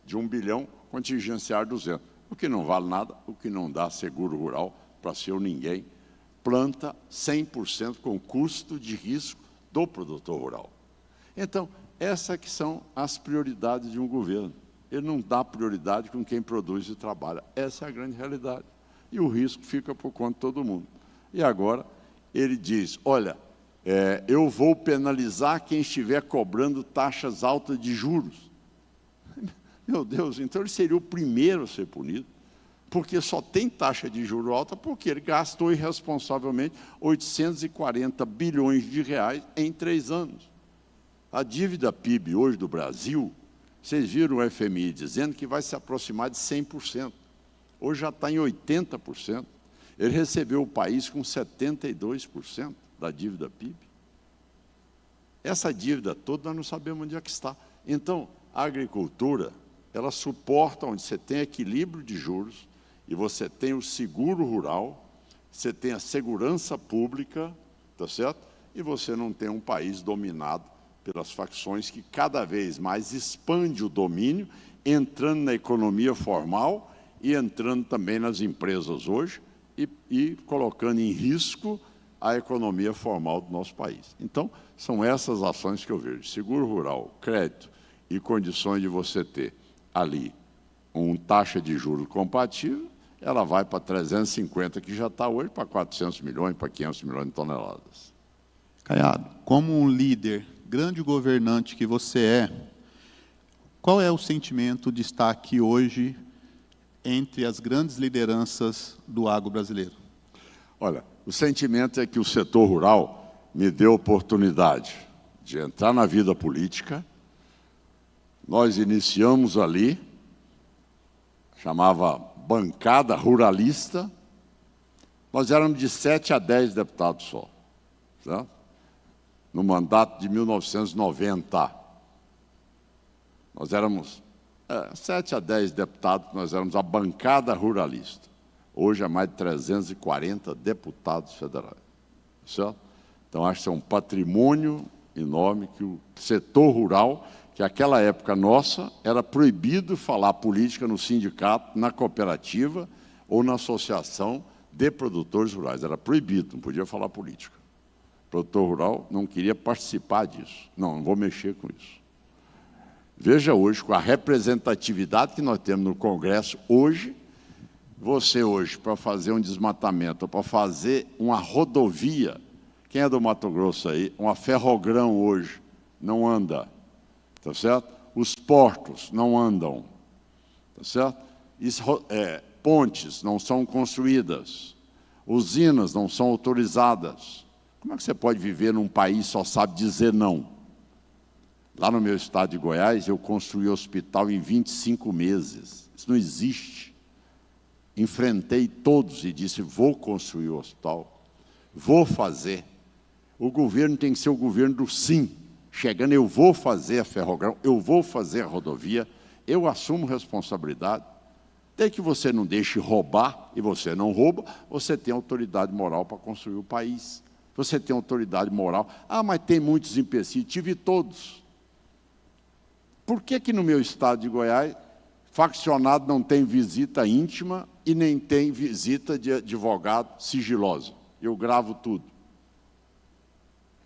De 1 bilhão, contingenciar 200. O que não vale nada, o que não dá seguro rural para seu ninguém, planta 100% com custo de risco do produtor rural. Então, essas que são as prioridades de um governo. Ele não dá prioridade com quem produz e trabalha. Essa é a grande realidade. E o risco fica por conta de todo mundo. E agora, ele diz, olha, eu vou penalizar quem estiver cobrando taxas altas de juros. Meu Deus, então ele seria o primeiro a ser punido, porque só tem taxa de juros alta porque ele gastou irresponsavelmente 840 bilhões de reais em 3 anos. A dívida PIB hoje do Brasil, vocês viram o FMI dizendo que vai se aproximar de 100%. Hoje já está em 80%. Ele recebeu o país com 72% da dívida PIB. Essa dívida toda nós não sabemos onde é que está. Então, a agricultura, ela suporta onde você tem equilíbrio de juros e você tem o seguro rural, você tem a segurança pública, tá certo? E você não tem um país dominado pelas facções que cada vez mais expande o domínio, entrando na economia formal e entrando também nas empresas hoje e colocando em risco a economia formal do nosso país. Então, são essas ações que eu vejo. Seguro rural, crédito e condições de você ter ali uma taxa de juros compatível, ela vai para 350, que já está hoje, para 400 milhões, para 500 milhões de toneladas. Caiado, como um líder, grande governante que você é, qual é o sentimento de estar aqui hoje entre as grandes lideranças do agro brasileiro? Olha, o sentimento é que o setor rural me deu a oportunidade de entrar na vida política. Nós iniciamos ali, chamava Bancada Ruralista, nós éramos de 7 a 10 deputados só, certo? No mandato de 1990. Nós éramos 7 a 10 deputados, nós éramos a Bancada Ruralista. Hoje é mais de 340 deputados federais, certo? Então, acho que é um patrimônio enorme que o setor rural, que naquela época nossa, era proibido falar política no sindicato, na cooperativa ou na associação de produtores rurais. Era proibido, não podia falar política. O produtor rural não queria participar disso. Não vou mexer com isso. Veja hoje, com a representatividade que nós temos no Congresso, hoje, você hoje, para fazer um desmatamento, para fazer uma rodovia, quem é do Mato Grosso aí, uma ferrogrão hoje, não anda. Tá certo? Os portos não andam, tá certo? Pontes não são construídas, usinas não são autorizadas. Como é que você pode viver num país que só sabe dizer não? Lá no meu estado de Goiás, eu construí hospital em 25 meses. Isso não existe. Enfrentei todos e disse, vou construir o hospital, vou fazer. O governo tem que ser o governo do sim. Chegando, eu vou fazer a ferrogrão, eu vou fazer a rodovia, eu assumo responsabilidade. Até que você não deixe roubar, e você não rouba, você tem autoridade moral para construir o país. Você tem autoridade moral. Ah, mas tem muitos empecilhos. Tive todos. Por que no meu estado de Goiás, faccionado não tem visita íntima e nem tem visita de advogado sigilosa? Eu gravo tudo.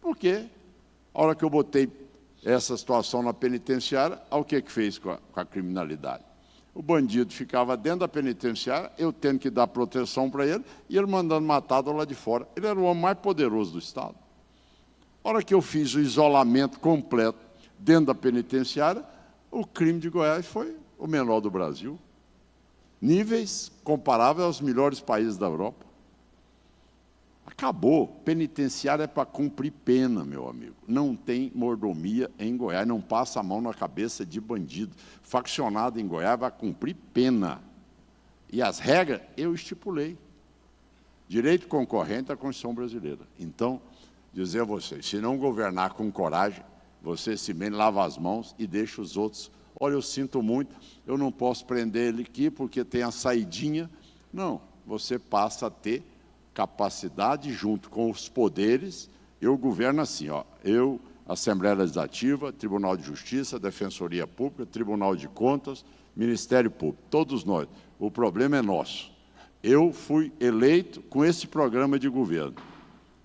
Porque a hora que eu botei essa situação na penitenciária, olha o que fez com a criminalidade. O bandido ficava dentro da penitenciária, eu tendo que dar proteção para ele, e ele mandando matar do lado de fora. Ele era o homem mais poderoso do Estado. A hora que eu fiz o isolamento completo dentro da penitenciária, o crime de Goiás foi o menor do Brasil. Níveis comparáveis aos melhores países da Europa. Acabou. Penitenciária é para cumprir pena, meu amigo. Não tem mordomia em Goiás, não passa a mão na cabeça de bandido. Faccionado em Goiás vai cumprir pena. E as regras eu estipulei. Direito concorrente à Constituição brasileira. Então, dizer a vocês, se não governar com coragem, você se bem lava as mãos e deixa os outros. Olha, eu sinto muito, eu não posso prender ele aqui porque tem a saidinha. Não, você passa a ter capacidade junto com os poderes. Eu governo assim, ó, eu, Assembleia Legislativa, Tribunal de Justiça, Defensoria Pública, Tribunal de Contas, Ministério Público, todos nós. O problema é nosso. Eu fui eleito com esse programa de governo,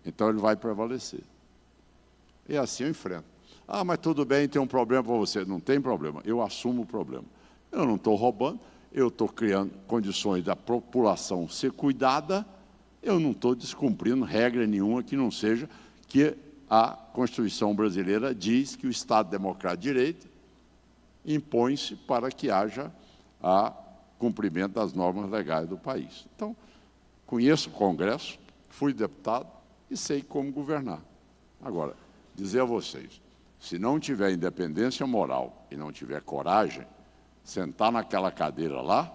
então ele vai prevalecer. E assim eu enfrento. Ah, mas tudo bem, tem um problema para você. Não tem problema, eu assumo o problema. Eu não estou roubando, eu estou criando condições da população ser cuidada, eu não estou descumprindo regra nenhuma que não seja que a Constituição brasileira diz que o Estado Democrático de Direito impõe-se para que haja a cumprimento das normas legais do país. Então, conheço o Congresso, fui deputado e sei como governar. Agora, dizer a vocês, se não tiver independência moral e não tiver coragem, sentar naquela cadeira lá,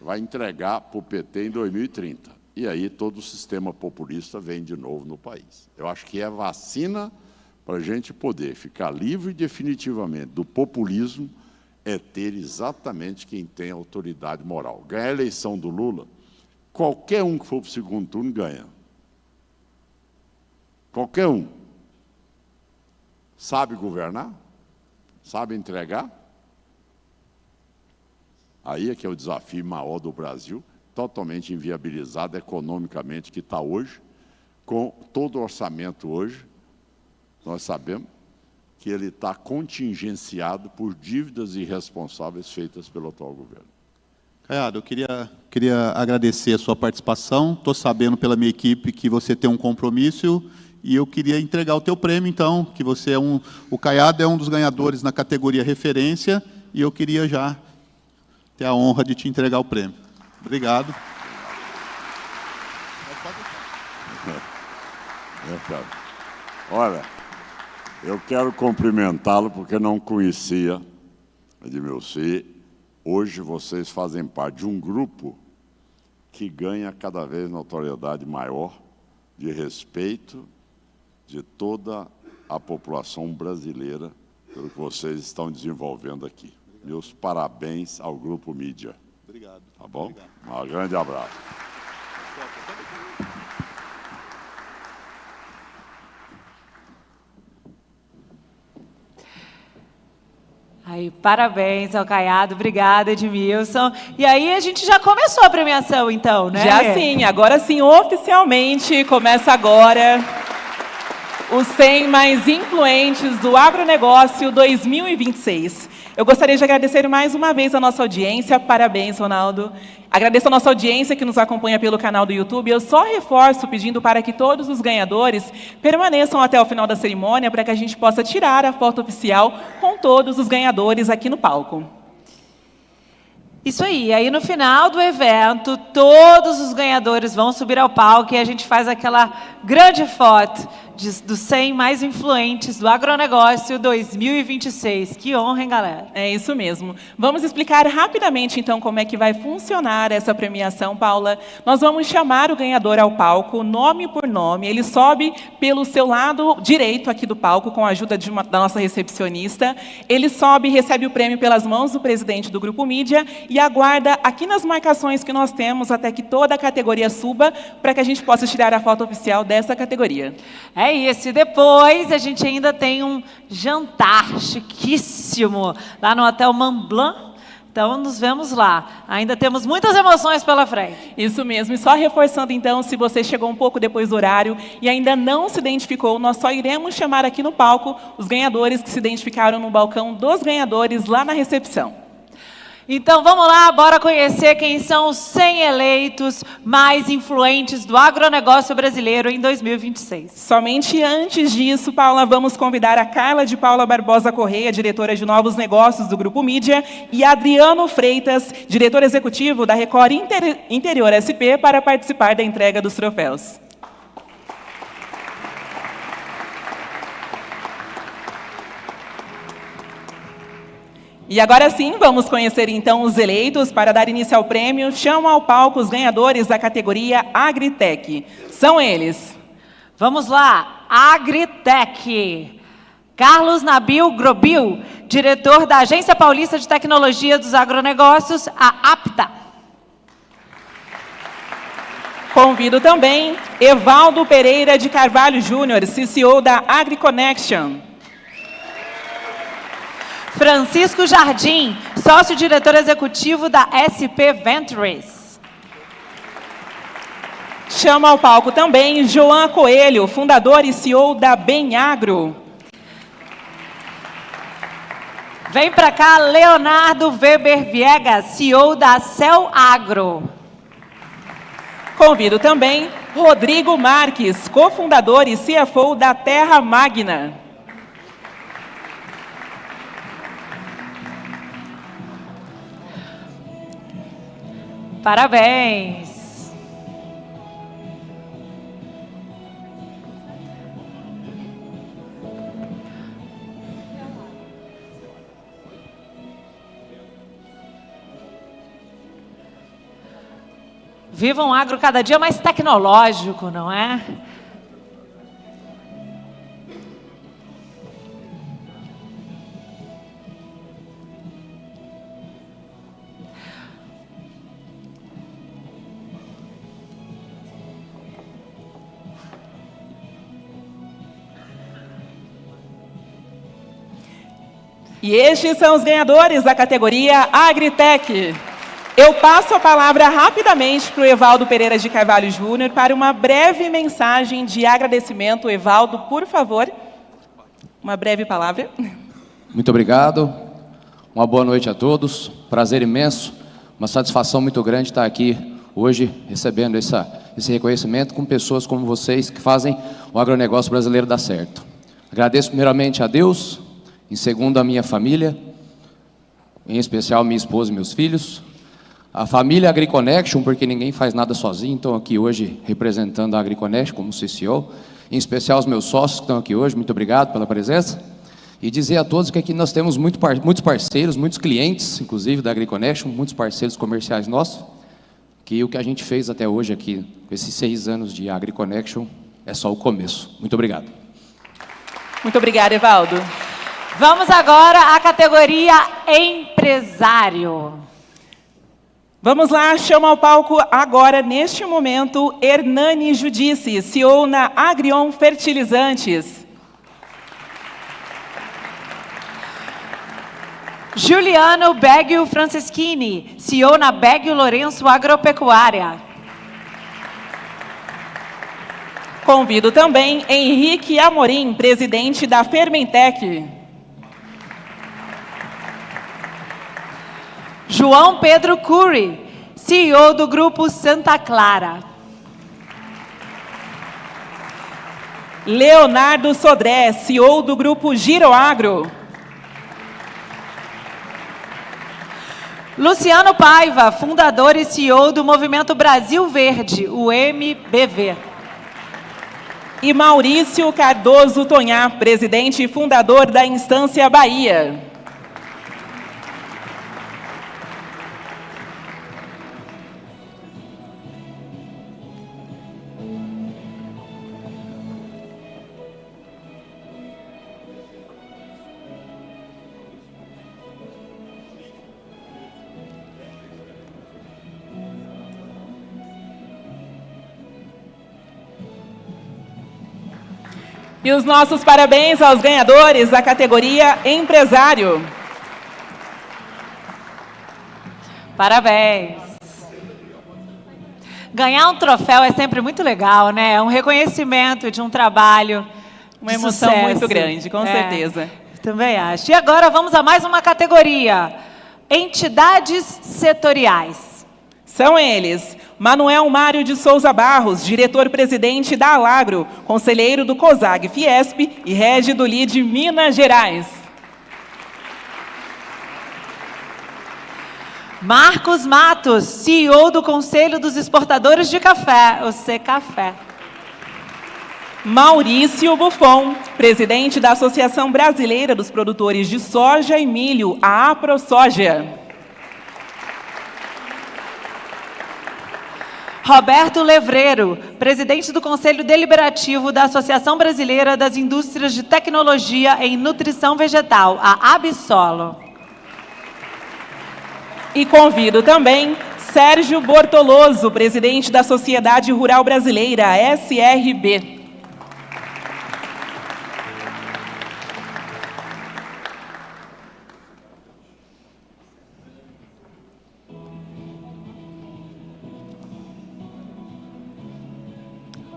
vai entregar para o PT em 2030. E aí todo o sistema populista vem de novo no país. Eu acho que é vacina para a gente poder ficar livre definitivamente do populismo, é ter exatamente quem tem autoridade moral. Ganhar a eleição do Lula, qualquer um que for para o segundo turno ganha. Qualquer um. Sabe governar? Sabe entregar? Aí é que é o desafio maior do Brasil, totalmente inviabilizado economicamente que está hoje, com todo o orçamento hoje, nós sabemos que ele está contingenciado por dívidas irresponsáveis feitas pelo atual governo. Caiado, eu queria agradecer a sua participação. Estou sabendo pela minha equipe que você tem um compromisso e eu queria entregar o teu prêmio, então, que você é o Caiado é um dos ganhadores na categoria referência e eu queria já ter a honra de te entregar o prêmio. Obrigado. Olha, eu quero cumprimentá-lo porque não conhecia Edmilson. Hoje vocês fazem parte de um grupo que ganha cada vez notoriedade maior, de respeito de toda a população brasileira pelo que vocês estão desenvolvendo aqui. Meus parabéns ao Grupo Mídia. Obrigado. Tá bom? Obrigado. Um grande abraço. Aí, parabéns ao Caiado, obrigada, Edmilson. E aí a gente já começou a premiação, então, né? Já sim, agora sim, oficialmente, começa agora os 100 mais influentes do agronegócio 2026. Eu gostaria de agradecer mais uma vez a nossa audiência. Parabéns, Ronaldo. Agradeço a nossa audiência que nos acompanha pelo canal do YouTube. Eu só reforço pedindo para que todos os ganhadores permaneçam até o final da cerimônia para que a gente possa tirar a foto oficial com todos os ganhadores aqui no palco. Isso aí. Aí, no final do evento, todos os ganhadores vão subir ao palco e a gente faz aquela grande foto dos 100 mais influentes do agronegócio 2026. Que honra, hein, galera? É isso mesmo. Vamos explicar rapidamente, então, como é que vai funcionar essa premiação, Paula. Nós vamos chamar o ganhador ao palco, nome por nome. Ele sobe pelo seu lado direito aqui do palco, com a ajuda da nossa recepcionista. Ele sobe e recebe o prêmio pelas mãos do presidente do Grupo Mídia e aguarda aqui nas marcações que nós temos até que toda a categoria suba para que a gente possa tirar a foto oficial dessa categoria. É isso. E depois a gente ainda tem um jantar chiquíssimo lá no Hotel Mont Blanc. Então, nos vemos lá. Ainda temos muitas emoções pela frente. Isso mesmo. E só reforçando, então, se você chegou um pouco depois do horário e ainda não se identificou, nós só iremos chamar aqui no palco os ganhadores que se identificaram no balcão dos ganhadores lá na recepção. Então, vamos lá, bora conhecer quem são os 100 eleitos mais influentes do agronegócio brasileiro em 2026. Somente antes disso, Paula, vamos convidar a Carla de Paula Barbosa Correia, diretora de Novos Negócios do Grupo Mídia, e Adriano Freitas, diretor executivo da Record Interior SP, para participar da entrega dos troféus. E agora sim, vamos conhecer então os eleitos. Para dar início ao prêmio, chamo ao palco os ganhadores da categoria Agritech. São eles. Vamos lá, Agritech. Carlos Nabil Grobil, diretor da Agência Paulista de Tecnologia dos Agronegócios, a APTA. Convido também Evaldo Pereira de Carvalho Júnior, CCO da AgriConnection. Francisco Jardim, sócio-diretor executivo da SP Ventures. Chama ao palco também João Coelho, fundador e CEO da Bem Agro. Vem para cá Leonardo Weber Viegas, CEO da Cel Agro. Convido também Rodrigo Marques, cofundador e CFO da Terra Magna. Parabéns! Viva um agro cada dia mais tecnológico, não é? E estes são os ganhadores da categoria Agritech. Eu passo a palavra rapidamente para o Evaldo Pereira de Carvalho Júnior para uma breve mensagem de agradecimento. Evaldo, por favor, uma breve palavra. Muito obrigado. Uma boa noite a todos. Prazer imenso. Uma satisfação muito grande estar aqui hoje recebendo esse reconhecimento com pessoas como vocês que fazem o agronegócio brasileiro dar certo. Agradeço primeiramente a Deus, em segundo a minha família, em especial minha esposa e meus filhos, a família AgriConnection, porque ninguém faz nada sozinho, então aqui hoje representando a AgriConnection como CCO, em especial os meus sócios que estão aqui hoje, muito obrigado pela presença, e dizer a todos que aqui nós temos muitos parceiros, muitos clientes, inclusive da AgriConnection, muitos parceiros comerciais nossos, que o que a gente fez até hoje aqui, com esses 6 anos de AgriConnection, é só o começo. Muito obrigado. Muito obrigada, Evaldo. Vamos agora à categoria Empresário. Vamos lá, chamo ao palco agora, neste momento, Hernani Judice, CEO na Agrion Fertilizantes. Juliano Beggio Franceschini, CEO na Beggio Lourenço Agropecuária. Convido também Henrique Amorim, presidente da Fermentec. João Pedro Cury, CEO do Grupo Santa Clara. Leonardo Sodré, CEO do Grupo Giroagro. Luciano Paiva, fundador e CEO do Movimento Brasil Verde, o MBV. E Maurício Cardoso Tonhá, presidente e fundador da Instância Bahia. E os nossos parabéns aos ganhadores da categoria Empresário. Parabéns. Ganhar um troféu é sempre muito legal, né? É um reconhecimento de um trabalho. Uma emoção muito grande, com certeza. Também acho. E agora vamos a mais uma categoria. Entidades setoriais. São eles: Manuel Mário de Souza Barros, diretor-presidente da Alagro, conselheiro do COSAG Fiesp e rege do LIDE Minas Gerais. Marcos Matos, CEO do Conselho dos Exportadores de Café, o Secafé. Maurício Buffon, presidente da Associação Brasileira dos Produtores de Soja e Milho, a AproSoja. Roberto Levreiro, presidente do Conselho Deliberativo da Associação Brasileira das Indústrias de Tecnologia em Nutrição Vegetal, a Absolo. E convido também Sérgio Bortoloso, presidente da Sociedade Rural Brasileira, a SRB.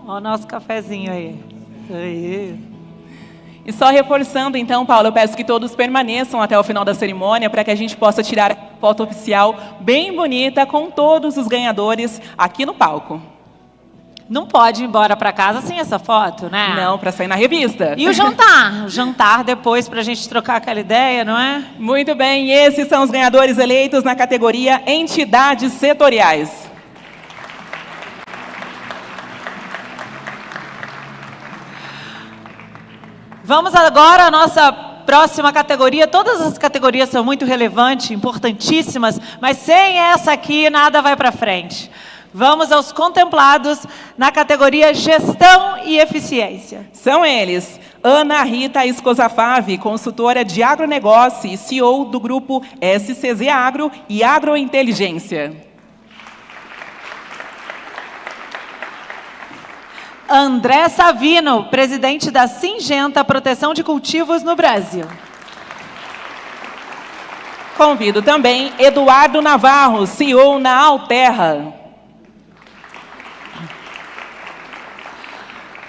Olha o nosso cafezinho aí. E só reforçando, então, Paulo, eu peço que todos permaneçam até o final da cerimônia para que a gente possa tirar a foto oficial bem bonita com todos os ganhadores aqui no palco. Não pode ir embora para casa sem essa foto, né? Não, para sair na revista. E o jantar? O jantar depois para a gente trocar aquela ideia, não é? Muito bem, e esses são os ganhadores eleitos na categoria Entidades Setoriais. Vamos agora à nossa próxima categoria. Todas as categorias são muito relevantes, importantíssimas, mas sem essa aqui nada vai para frente. Vamos aos contemplados na categoria Gestão e Eficiência. São eles: Ana Rita Escosafave, consultora de agronegócio e CEO do grupo SCZ Agro e Agrointeligência. André Savino, presidente da Singenta Proteção de Cultivos no Brasil. Convido também Eduardo Navarro, CEO na Alterra.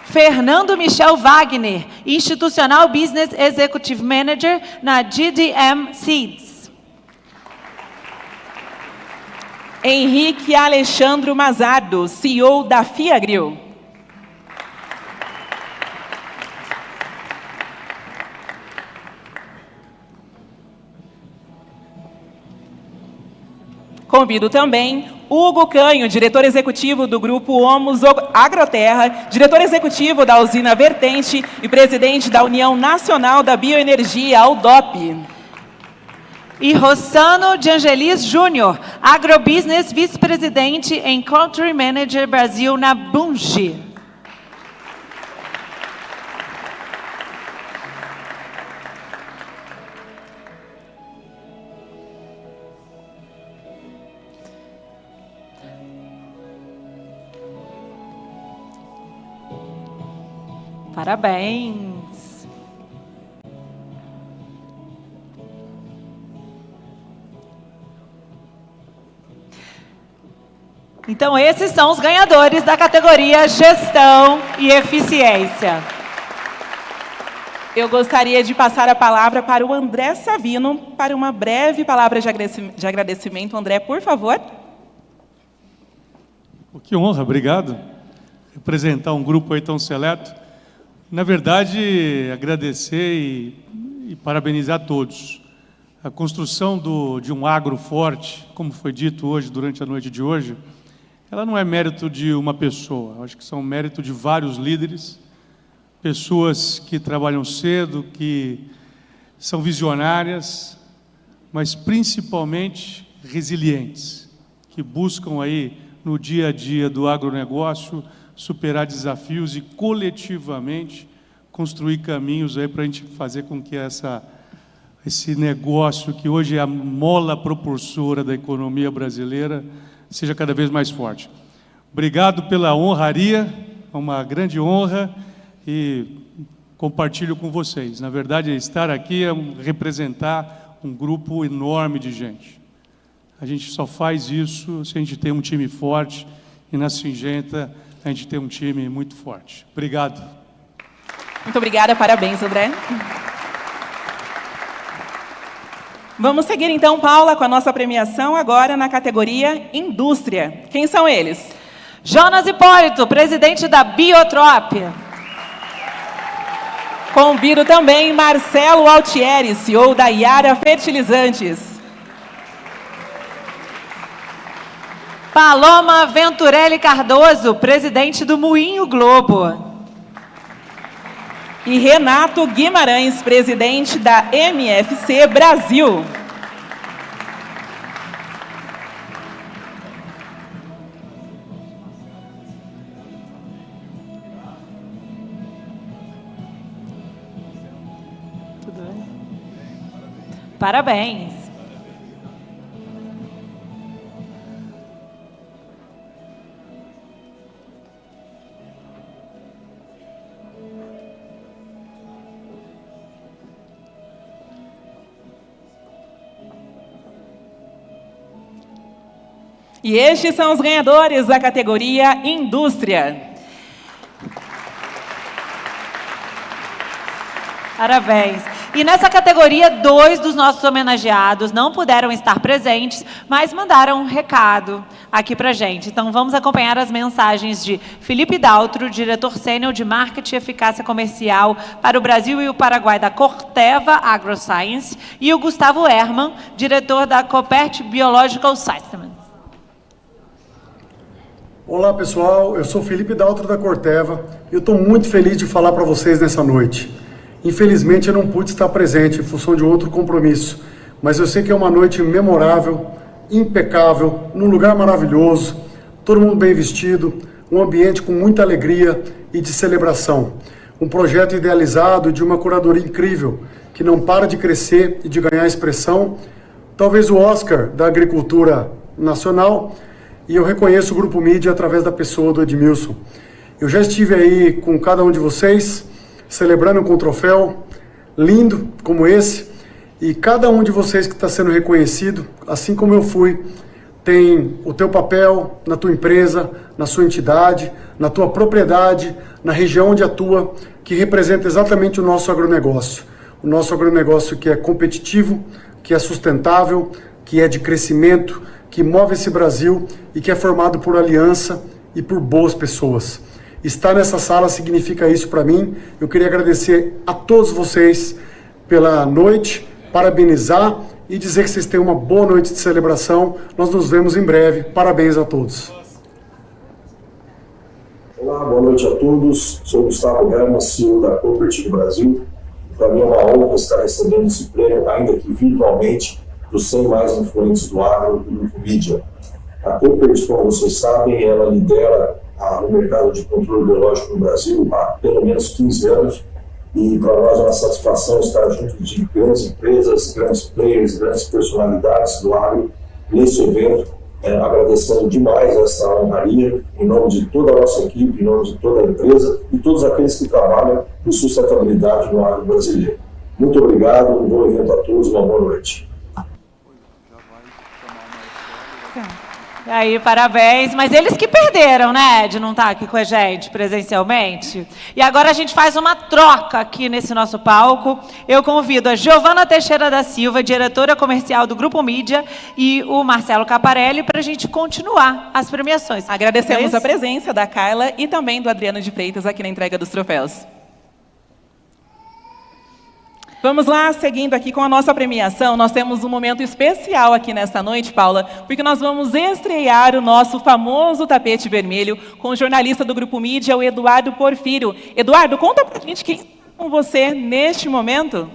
Fernando Michel Wagner, Institucional Business Executive Manager na GDM Seeds. Henrique Alexandro Mazardo, CEO da Fiagril. Convido também Hugo Canho, diretor executivo do Grupo Homos Agroterra, diretor executivo da usina Vertente e presidente da União Nacional da Bioenergia, a UDOP. E Rossano de Angelis Júnior, agrobusiness vice-presidente em Country Manager Brasil na Bunge. Parabéns! Então, esses são os ganhadores da categoria Gestão e Eficiência. Eu gostaria de passar a palavra para o André Savino para uma breve palavra de agradecimento. André, por favor. Que honra, obrigado. Representar um grupo aí tão seleto. Na verdade, agradecer e parabenizar todos. A construção de um agro forte, como foi dito hoje, durante a noite de hoje, ela não é mérito de uma pessoa. Eu acho que são mérito de vários líderes, pessoas que trabalham cedo, que são visionárias, mas principalmente resilientes, que buscam aí no dia a dia do agronegócio superar desafios e coletivamente construir caminhos aí para a gente fazer com que esse negócio que hoje é a mola propulsora da economia brasileira seja cada vez mais forte. Obrigado pela honraria, é uma grande honra e compartilho com vocês. Na verdade, estar aqui é representar um grupo enorme de gente. A gente só faz isso se a gente tem um time forte, e na Syngenta a gente tem um time muito forte. Obrigado. Muito obrigada, parabéns, André. Vamos seguir então, Paula, com a nossa premiação agora na categoria Indústria. Quem são eles? Jonas Hipólito, presidente da Biotrop. Convido também Marcelo Altieri, CEO da Yara Fertilizantes. Paloma Venturelli Cardoso, presidente do Moinho Globo. E Renato Guimarães, presidente da MFC Brasil. Tudo bem? Parabéns. E estes são os ganhadores da categoria Indústria. Parabéns. E nessa categoria, 2 dos nossos homenageados não puderam estar presentes, mas mandaram um recado aqui pra gente. Então vamos acompanhar as mensagens de Felipe Daltro, diretor sênior de Marketing e Eficácia Comercial para o Brasil e o Paraguai da Corteva AgroScience, e o Gustavo Herman, diretor da Copert Biological Systems. Olá pessoal, eu sou Felipe Daltro da Corteva e eu estou muito feliz de falar para vocês nessa noite. Infelizmente eu não pude estar presente em função de outro compromisso, mas eu sei que é uma noite memorável, impecável, num lugar maravilhoso, todo mundo bem vestido, um ambiente com muita alegria e de celebração. Um projeto idealizado de uma curadoria incrível, que não para de crescer e de ganhar expressão, talvez o Oscar da agricultura nacional. E eu reconheço o Grupo Mídia através da pessoa do Edmilson. Eu já estive aí com cada um de vocês, celebrando com um troféu lindo como esse, e cada um de vocês que está sendo reconhecido, assim como eu fui, tem o teu papel na tua empresa, na sua entidade, na tua propriedade, na região onde atua, que representa exatamente o nosso agronegócio. O nosso agronegócio que é competitivo, que é sustentável, que é de crescimento, que move esse Brasil e que é formado por aliança e por boas pessoas. Estar nessa sala significa isso para mim. Eu queria agradecer a todos vocês pela noite, parabenizar e dizer que vocês têm uma boa noite de celebração. Nós nos vemos em breve. Parabéns a todos. Olá, boa noite a todos. Sou Gustavo Herman, CEO da Copert Brasil. Para mim é uma honra estar recebendo esse prêmio, ainda que virtualmente, dos 100 mais influentes do agro do Grupo Mídia. A Copert, como vocês sabem, ela lidera o mercado de controle biológico no Brasil há pelo menos 15 anos, e para nós é uma satisfação estar junto de grandes empresas, grandes players, grandes personalidades do agro nesse evento, agradecendo demais essa honraria em nome de toda a nossa equipe, em nome de toda a empresa e todos aqueles que trabalham por sustentabilidade no agro brasileiro. Muito obrigado, um bom evento a todos, uma boa noite. E aí, parabéns. Mas eles que perderam, né, de não estar aqui com a gente presencialmente. E agora a gente faz uma troca aqui nesse nosso palco. Eu convido a Giovana Teixeira da Silva, diretora comercial do Grupo Mídia, e o Marcelo Caparelli para a gente continuar as premiações. Agradecemos a presença da Carla e também do Adriano de Freitas aqui na entrega dos troféus. Vamos lá, seguindo aqui com a nossa premiação, nós temos um momento especial aqui nesta noite, Paula, porque nós vamos estrear o nosso famoso tapete vermelho com o jornalista do Grupo Mídia, o Eduardo Porfírio. Eduardo, conta pra gente quem está com você neste momento.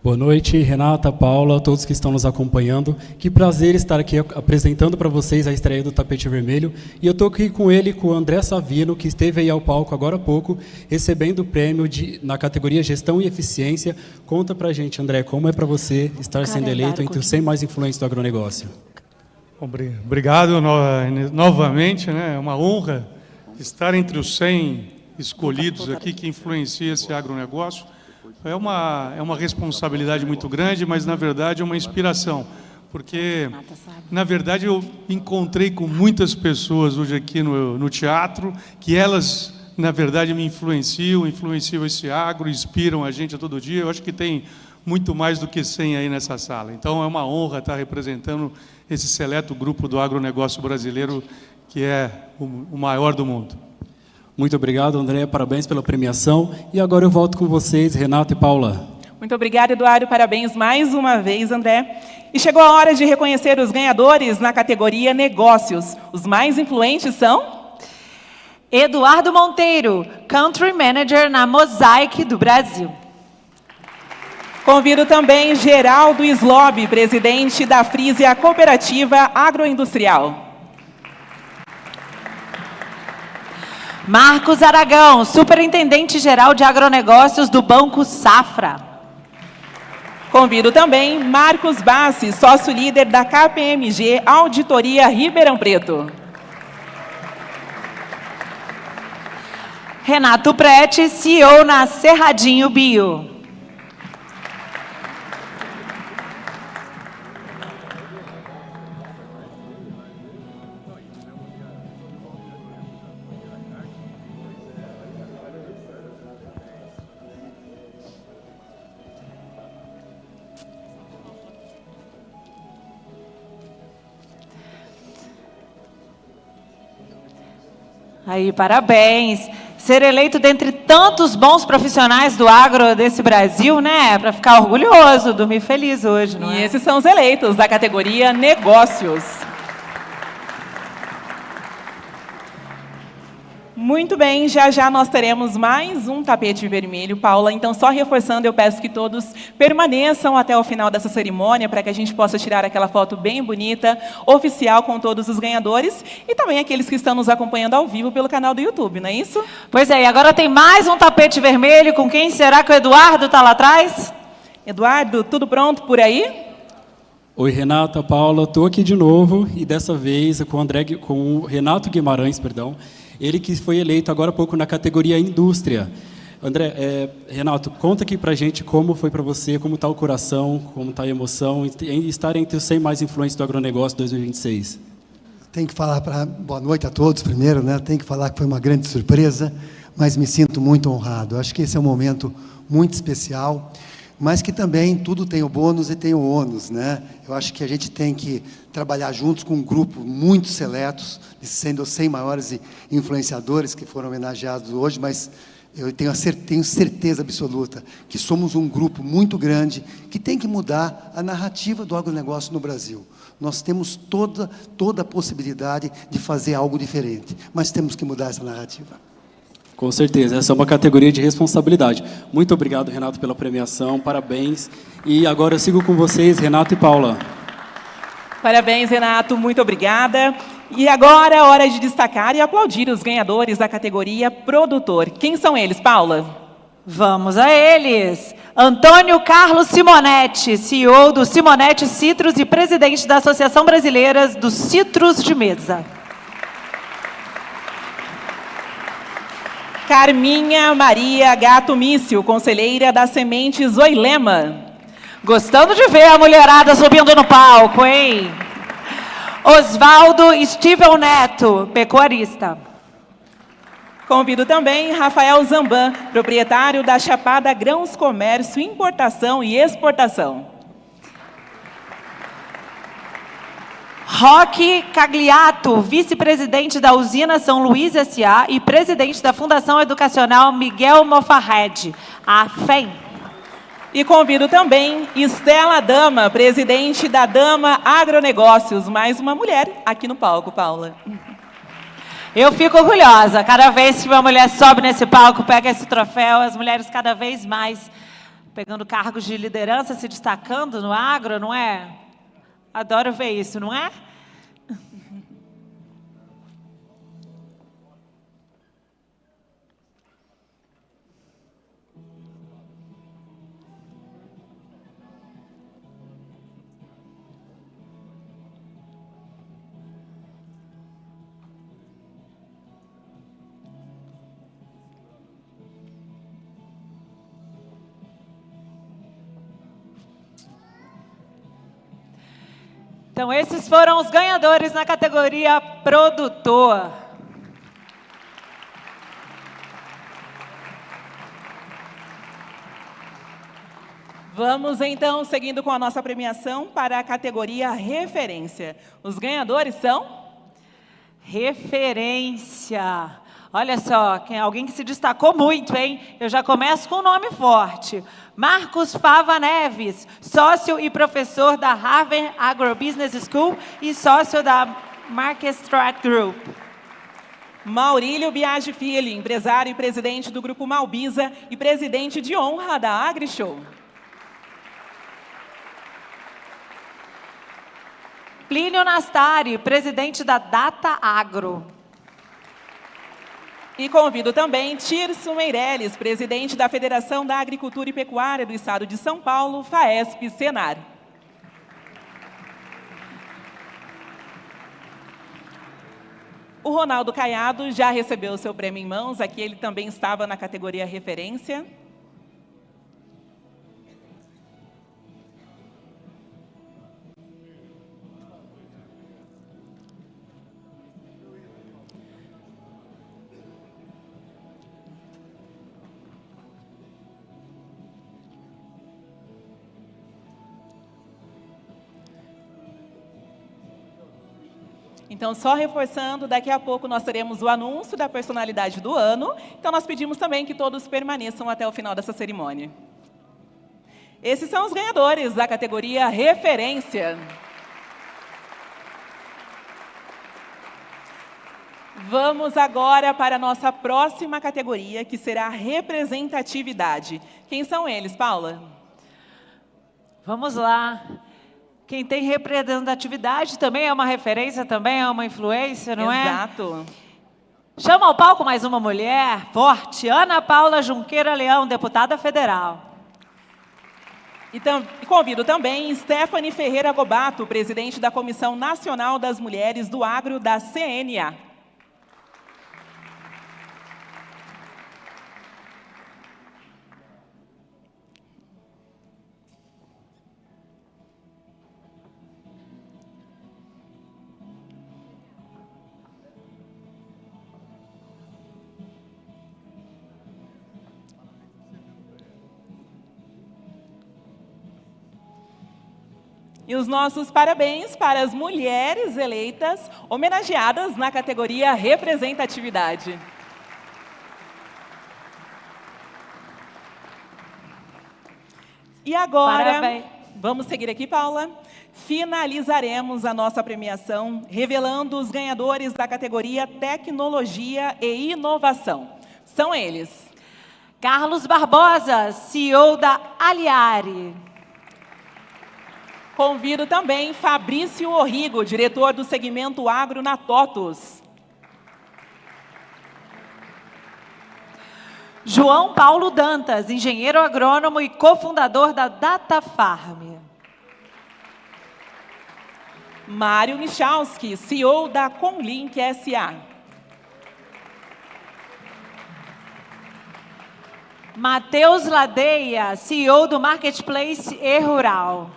Boa noite, Renata, Paula, todos que estão nos acompanhando. Que prazer estar aqui apresentando para vocês a estreia do Tapete Vermelho. E eu estou aqui com ele, com o André Savino, que esteve aí ao palco agora há pouco, recebendo o prêmio na categoria Gestão e Eficiência. Conta para a gente, André, como é para você estar sendo eleito entre os 100 mais influentes do agronegócio? Obrigado novamente, né? É uma honra estar entre os 100 escolhidos aqui que influenciam esse agronegócio. É uma responsabilidade muito grande, mas, na verdade, é uma inspiração. Porque, na verdade, eu encontrei com muitas pessoas hoje aqui no teatro, que elas, na verdade, me influenciam esse agro, inspiram a gente a todo dia. Eu acho que tem muito mais do que 100 aí nessa sala. Então, é uma honra estar representando esse seleto grupo do agronegócio brasileiro, que é o maior do mundo. Muito obrigado, André. Parabéns pela premiação. E agora eu volto com vocês, Renato e Paula. Muito obrigada, Eduardo. Parabéns mais uma vez, André. E chegou a hora de reconhecer os ganhadores na categoria Negócios. Os mais influentes são... Eduardo Monteiro, Country Manager na Mosaic do Brasil. Convido também Geraldo Slob, presidente da Frisia Cooperativa Agroindustrial. Marcos Aragão, Superintendente-Geral de Agronegócios do Banco Safra. Convido também Marcos Bassi, sócio-líder da KPMG Auditoria Ribeirão Preto. Renato Prete, CEO na Cerradinho Bio. Aí, parabéns. Ser eleito dentre tantos bons profissionais do agro desse Brasil, né? Para ficar orgulhoso, dormir feliz hoje, não é? E esses são os eleitos da categoria Negócios. Muito bem, já já nós teremos mais um tapete vermelho, Paula. Então, só reforçando, eu peço que todos permaneçam até o final dessa cerimônia para que a gente possa tirar aquela foto bem bonita, oficial, com todos os ganhadores e também aqueles que estão nos acompanhando ao vivo pelo canal do YouTube, não é isso? Pois é, e agora tem mais um tapete vermelho. Com quem será que o Eduardo está lá atrás? Eduardo, tudo pronto por aí? Oi, Renata, Paula, estou aqui de novo e dessa vez com o Renato Guimarães, perdão. Ele que foi eleito agora há pouco na categoria Indústria. André, Renato, conta aqui para a gente como foi para você, como está o coração, como está a emoção em estar entre os 100 mais influentes do agronegócio 2026. Tenho que falar boa noite a todos primeiro, né? Tenho que falar que foi uma grande surpresa, mas me sinto muito honrado. Acho que esse é um momento muito especial, mas que também tudo tem o bônus e tem o ônus, né? Eu acho que a gente tem que trabalhar juntos com um grupo muito seletos, sendo os 100 maiores influenciadores que foram homenageados hoje, mas eu tenho certeza absoluta que somos um grupo muito grande que tem que mudar a narrativa do agronegócio no Brasil. Nós temos toda a possibilidade de fazer algo diferente, mas temos que mudar essa narrativa. Com certeza, essa é uma categoria de responsabilidade. Muito obrigado, Renato, pela premiação, parabéns. E agora eu sigo com vocês, Renato e Paula. Parabéns, Renato, muito obrigada. E agora é hora de destacar e aplaudir os ganhadores da categoria Produtor. Quem são eles, Paula? Vamos a eles. Antônio Carlos Simonetti, CEO do Simonetti Citrus e presidente da Associação Brasileira dos Citrus de Mesa. Carminha Maria Gato Mício, conselheira da Sementes Oilema. Gostando de ver a mulherada subindo no palco, hein? Osvaldo Steven Neto, pecuarista. Convido também Rafael Zamban, proprietário da Chapada Grãos Comércio, Importação e Exportação. Roque Cagliato, vice-presidente da Usina São Luís S.A. e presidente da Fundação Educacional Miguel Mofarred, a FEM. E convido também Estela Dama, presidente da Dama Agronegócios, mais uma mulher aqui no palco, Paula. Eu fico orgulhosa, cada vez que uma mulher sobe nesse palco, pega esse troféu, as mulheres cada vez mais pegando cargos de liderança, se destacando no agro, não é? Adoro ver isso, não é? Então, esses foram os ganhadores na categoria produtor. Vamos, então, seguindo com a nossa premiação para a categoria referência. Os ganhadores são? Referência. Olha só, alguém que se destacou muito, hein? Eu já começo com um nome forte. Marcos Fava Neves, sócio e professor da Harvard Agrobusiness School e sócio da Markestrack Group. Maurílio Biagi Filho, empresário e presidente do Grupo Malbisa e presidente de honra da AgriShow. Plínio Nastari, presidente da Data Agro. E convido também Tirso Meirelles, presidente da Federação da Agricultura e Pecuária do Estado de São Paulo, FAESP-Senar. O Ronaldo Caiado já recebeu o seu prêmio em mãos, aqui ele também estava na categoria referência. Então, só reforçando, daqui a pouco nós teremos o anúncio da personalidade do ano. Então, nós pedimos também que todos permaneçam até o final dessa cerimônia. Esses são os ganhadores da categoria referência. Vamos agora para a nossa próxima categoria, que será representatividade. Quem são eles, Paula? Vamos lá. Quem tem representatividade também é uma referência, também é uma influência, não é? Exato. Chama ao palco mais uma mulher forte, Ana Paula Junqueira Leão, deputada federal. E convido também Stephanie Ferreira Gobato, presidente da Comissão Nacional das Mulheres do Agro da CNA. E os nossos parabéns para as mulheres eleitas, homenageadas na categoria representatividade. E agora, vamos seguir aqui, Paula. Finalizaremos a nossa premiação, revelando os ganhadores da categoria Tecnologia e Inovação. São eles: Carlos Barbosa, CEO da Aliari. Convido também Fabrício Orrigo, diretor do segmento agro na TOTUS. João Paulo Dantas, engenheiro agrônomo e cofundador da Data Farm. Mário Michalski, CEO da Conlink S.A. Matheus Ladeia, CEO do Marketplace e Rural.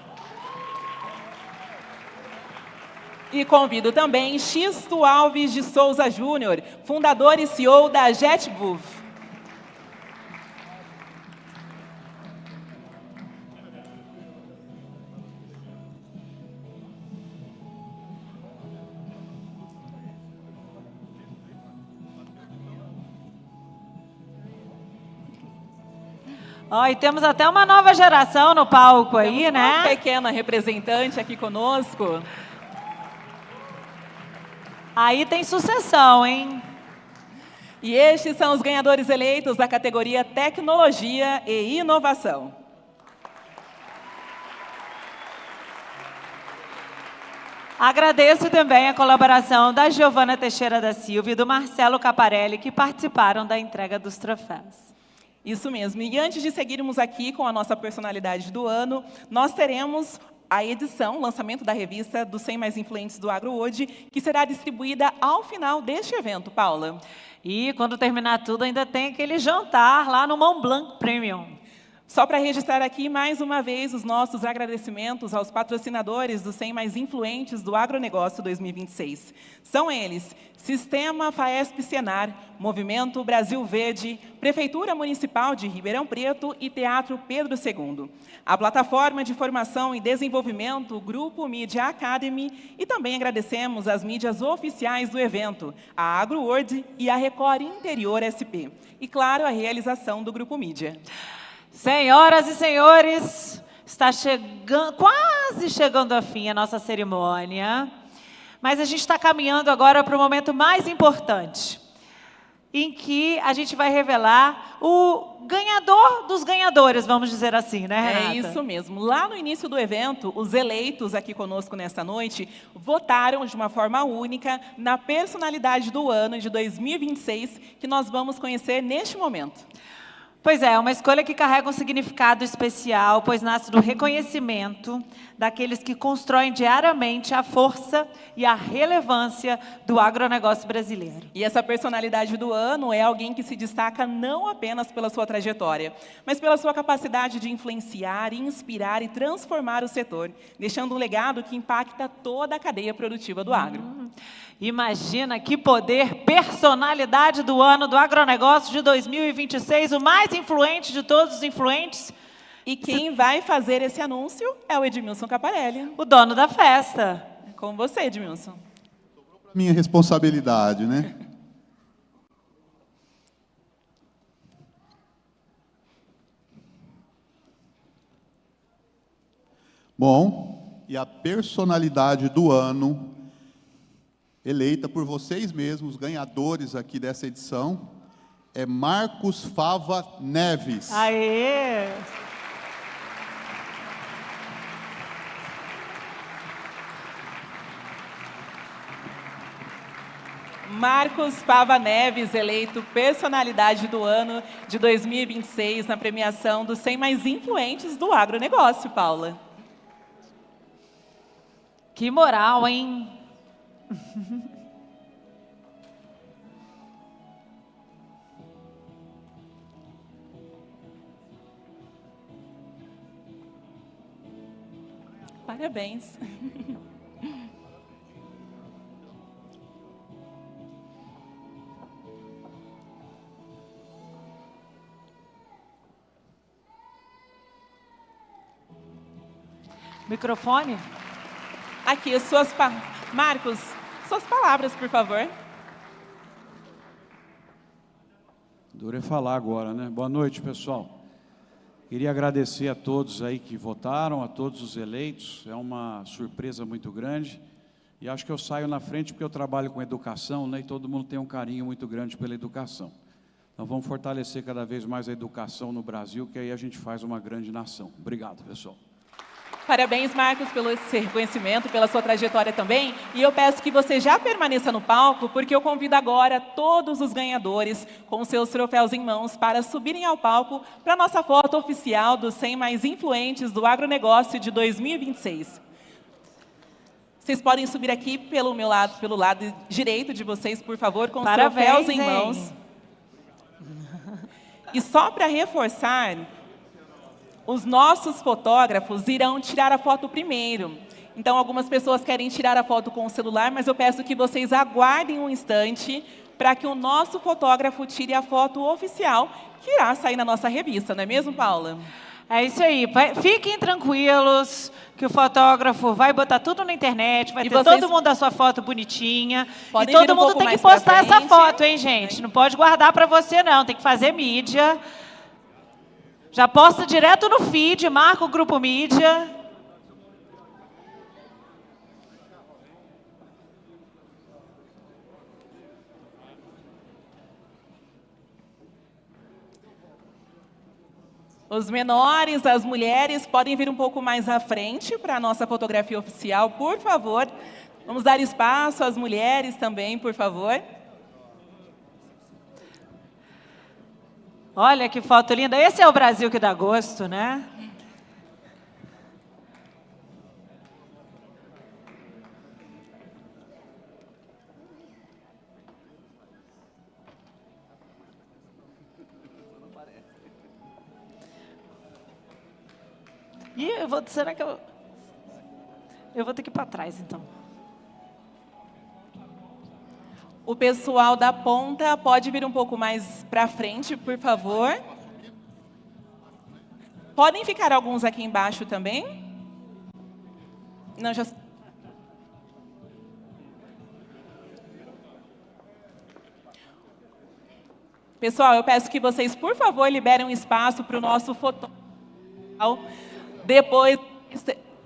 E convido também Xisto Alves de Souza Júnior, fundador e CEO da JetBuff. Ó, e temos até uma nova geração no palco aí, né? Uma pequena representante aqui conosco. Aí tem sucessão, hein? E estes são os ganhadores eleitos da categoria Tecnologia e Inovação. Agradeço também a colaboração da Giovana Teixeira da Silva e do Marcelo Caparelli, que participaram da entrega dos troféus. Isso mesmo. E antes de seguirmos aqui com a nossa personalidade do ano, nós teremos a edição, lançamento da revista dos 100 mais influentes do agro hoje, que será distribuída ao final deste evento, Paula. E quando terminar tudo, ainda tem aquele jantar lá no Mont Blanc Premium. Só para registrar aqui, mais uma vez, os nossos agradecimentos aos patrocinadores dos 100 mais influentes do agronegócio 2026. São eles: Sistema Faesp Senar, Movimento Brasil Verde, Prefeitura Municipal de Ribeirão Preto e Teatro Pedro II. A plataforma de formação e desenvolvimento, o Grupo Media Academy, e também agradecemos as mídias oficiais do evento, a AgroWorld e a Record Interior SP. E, claro, a realização do Grupo Mídia. Senhoras e senhores, está chegando, quase chegando ao fim a nossa cerimônia, mas a gente está caminhando agora para o momento mais importante, em que a gente vai revelar o ganhador dos ganhadores, vamos dizer assim, né, Renata? É isso mesmo. Lá no início do evento, os eleitos aqui conosco nesta noite votaram de uma forma única na personalidade do ano de 2026, que nós vamos conhecer neste momento. Pois é, uma escolha que carrega um significado especial, pois nasce do reconhecimento daqueles que constroem diariamente a força e a relevância do agronegócio brasileiro. E essa personalidade do ano é alguém que se destaca não apenas pela sua trajetória, mas pela sua capacidade de influenciar, inspirar e transformar o setor, deixando um legado que impacta toda a cadeia produtiva do agro. Imagina que poder, personalidade do ano do agronegócio de 2026, o mais influente de todos os influentes. E quem vai fazer esse anúncio é o Edmilson Caparelli, o dono da festa. Com você, Edmilson. Minha responsabilidade, né? Bom, e a personalidade do ano, eleita por vocês mesmos, ganhadores aqui dessa edição, é Marcos Fava Neves. Aê! Marcos Fava Neves, eleito personalidade do ano de 2026 na premiação dos 100 mais influentes do agronegócio, Paula. Que moral, hein? Parabéns. Microfone? Aqui, Marcos, suas palavras, por favor. Duro é falar agora, né? Boa noite, pessoal. Queria agradecer a todos aí que votaram, a todos os eleitos. É uma surpresa muito grande. E acho que eu saio na frente porque eu trabalho com educação, né? E todo mundo tem um carinho muito grande pela educação. Então vamos fortalecer cada vez mais a educação no Brasil, que aí a gente faz uma grande nação. Obrigado, pessoal. Parabéns, Marcos, pelo esse reconhecimento, pela sua trajetória também. E eu peço que você já permaneça no palco, porque eu convido agora todos os ganhadores com seus troféus em mãos para subirem ao palco para a nossa foto oficial dos 100 mais influentes do agronegócio de 2026. Vocês podem subir aqui pelo lado direito de vocês, por favor, com os troféus em mãos. E só para reforçar, os nossos fotógrafos irão tirar a foto primeiro. Então, algumas pessoas querem tirar a foto com o celular, mas eu peço que vocês aguardem um instante para que o nosso fotógrafo tire a foto oficial, que irá sair na nossa revista, não é mesmo, Paula? É isso aí. Fiquem tranquilos, que o fotógrafo vai botar tudo na internet, vai ter todo mundo a sua foto bonitinha. E todo mundo tem que postar essa foto, hein, gente? Não pode guardar para você, não. Tem que fazer mídia. Já posta direto no feed, marca o Grupo Mídia. Os menores, as mulheres, podem vir um pouco mais à frente para a nossa fotografia oficial, por favor. Vamos dar espaço às mulheres também, por favor. Olha que foto linda. Esse é o Brasil que dá gosto, né? Ih, será que eu vou ter que ir para trás, então. O pessoal da ponta pode vir um pouco mais para frente, por favor. Podem ficar alguns aqui embaixo também? Não, já... Pessoal, eu peço que vocês, por favor, liberem um espaço para o nosso fotógrafo. Depois,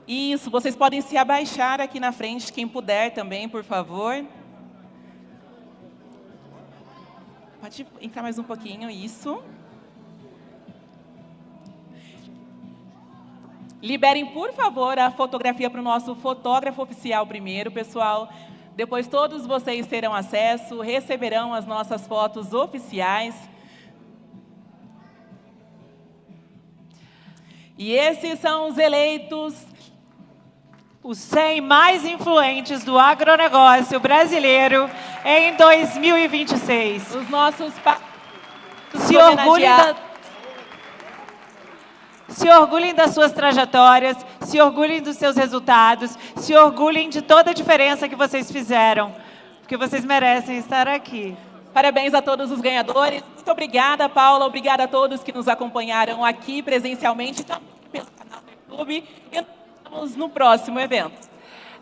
isso, vocês podem se abaixar aqui na frente, quem puder também, por favor. Pode entrar mais um pouquinho, isso. Liberem, por favor, a fotografia para o nosso fotógrafo oficial primeiro, pessoal. Depois todos vocês terão acesso, receberão as nossas fotos oficiais. E esses são os eleitos, os 100 mais influentes do agronegócio brasileiro em 2026. Os nossos se orgulhem das suas trajetórias, se orgulhem dos seus resultados, se orgulhem de toda a diferença que vocês fizeram, porque vocês merecem estar aqui. Parabéns a todos os ganhadores. Muito obrigada, Paula. Obrigada a todos que nos acompanharam aqui presencialmente, também pelo canal do YouTube. E nos vemos no próximo evento.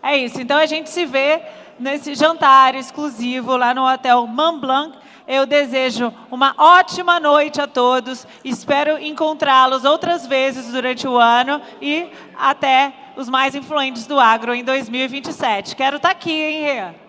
É isso. Então, a gente se vê nesse jantar exclusivo lá no Hotel Montblanc. Eu desejo uma ótima noite a todos. Espero encontrá-los outras vezes durante o ano e até os mais influentes do agro em 2027. Quero estar aqui, hein, Rê?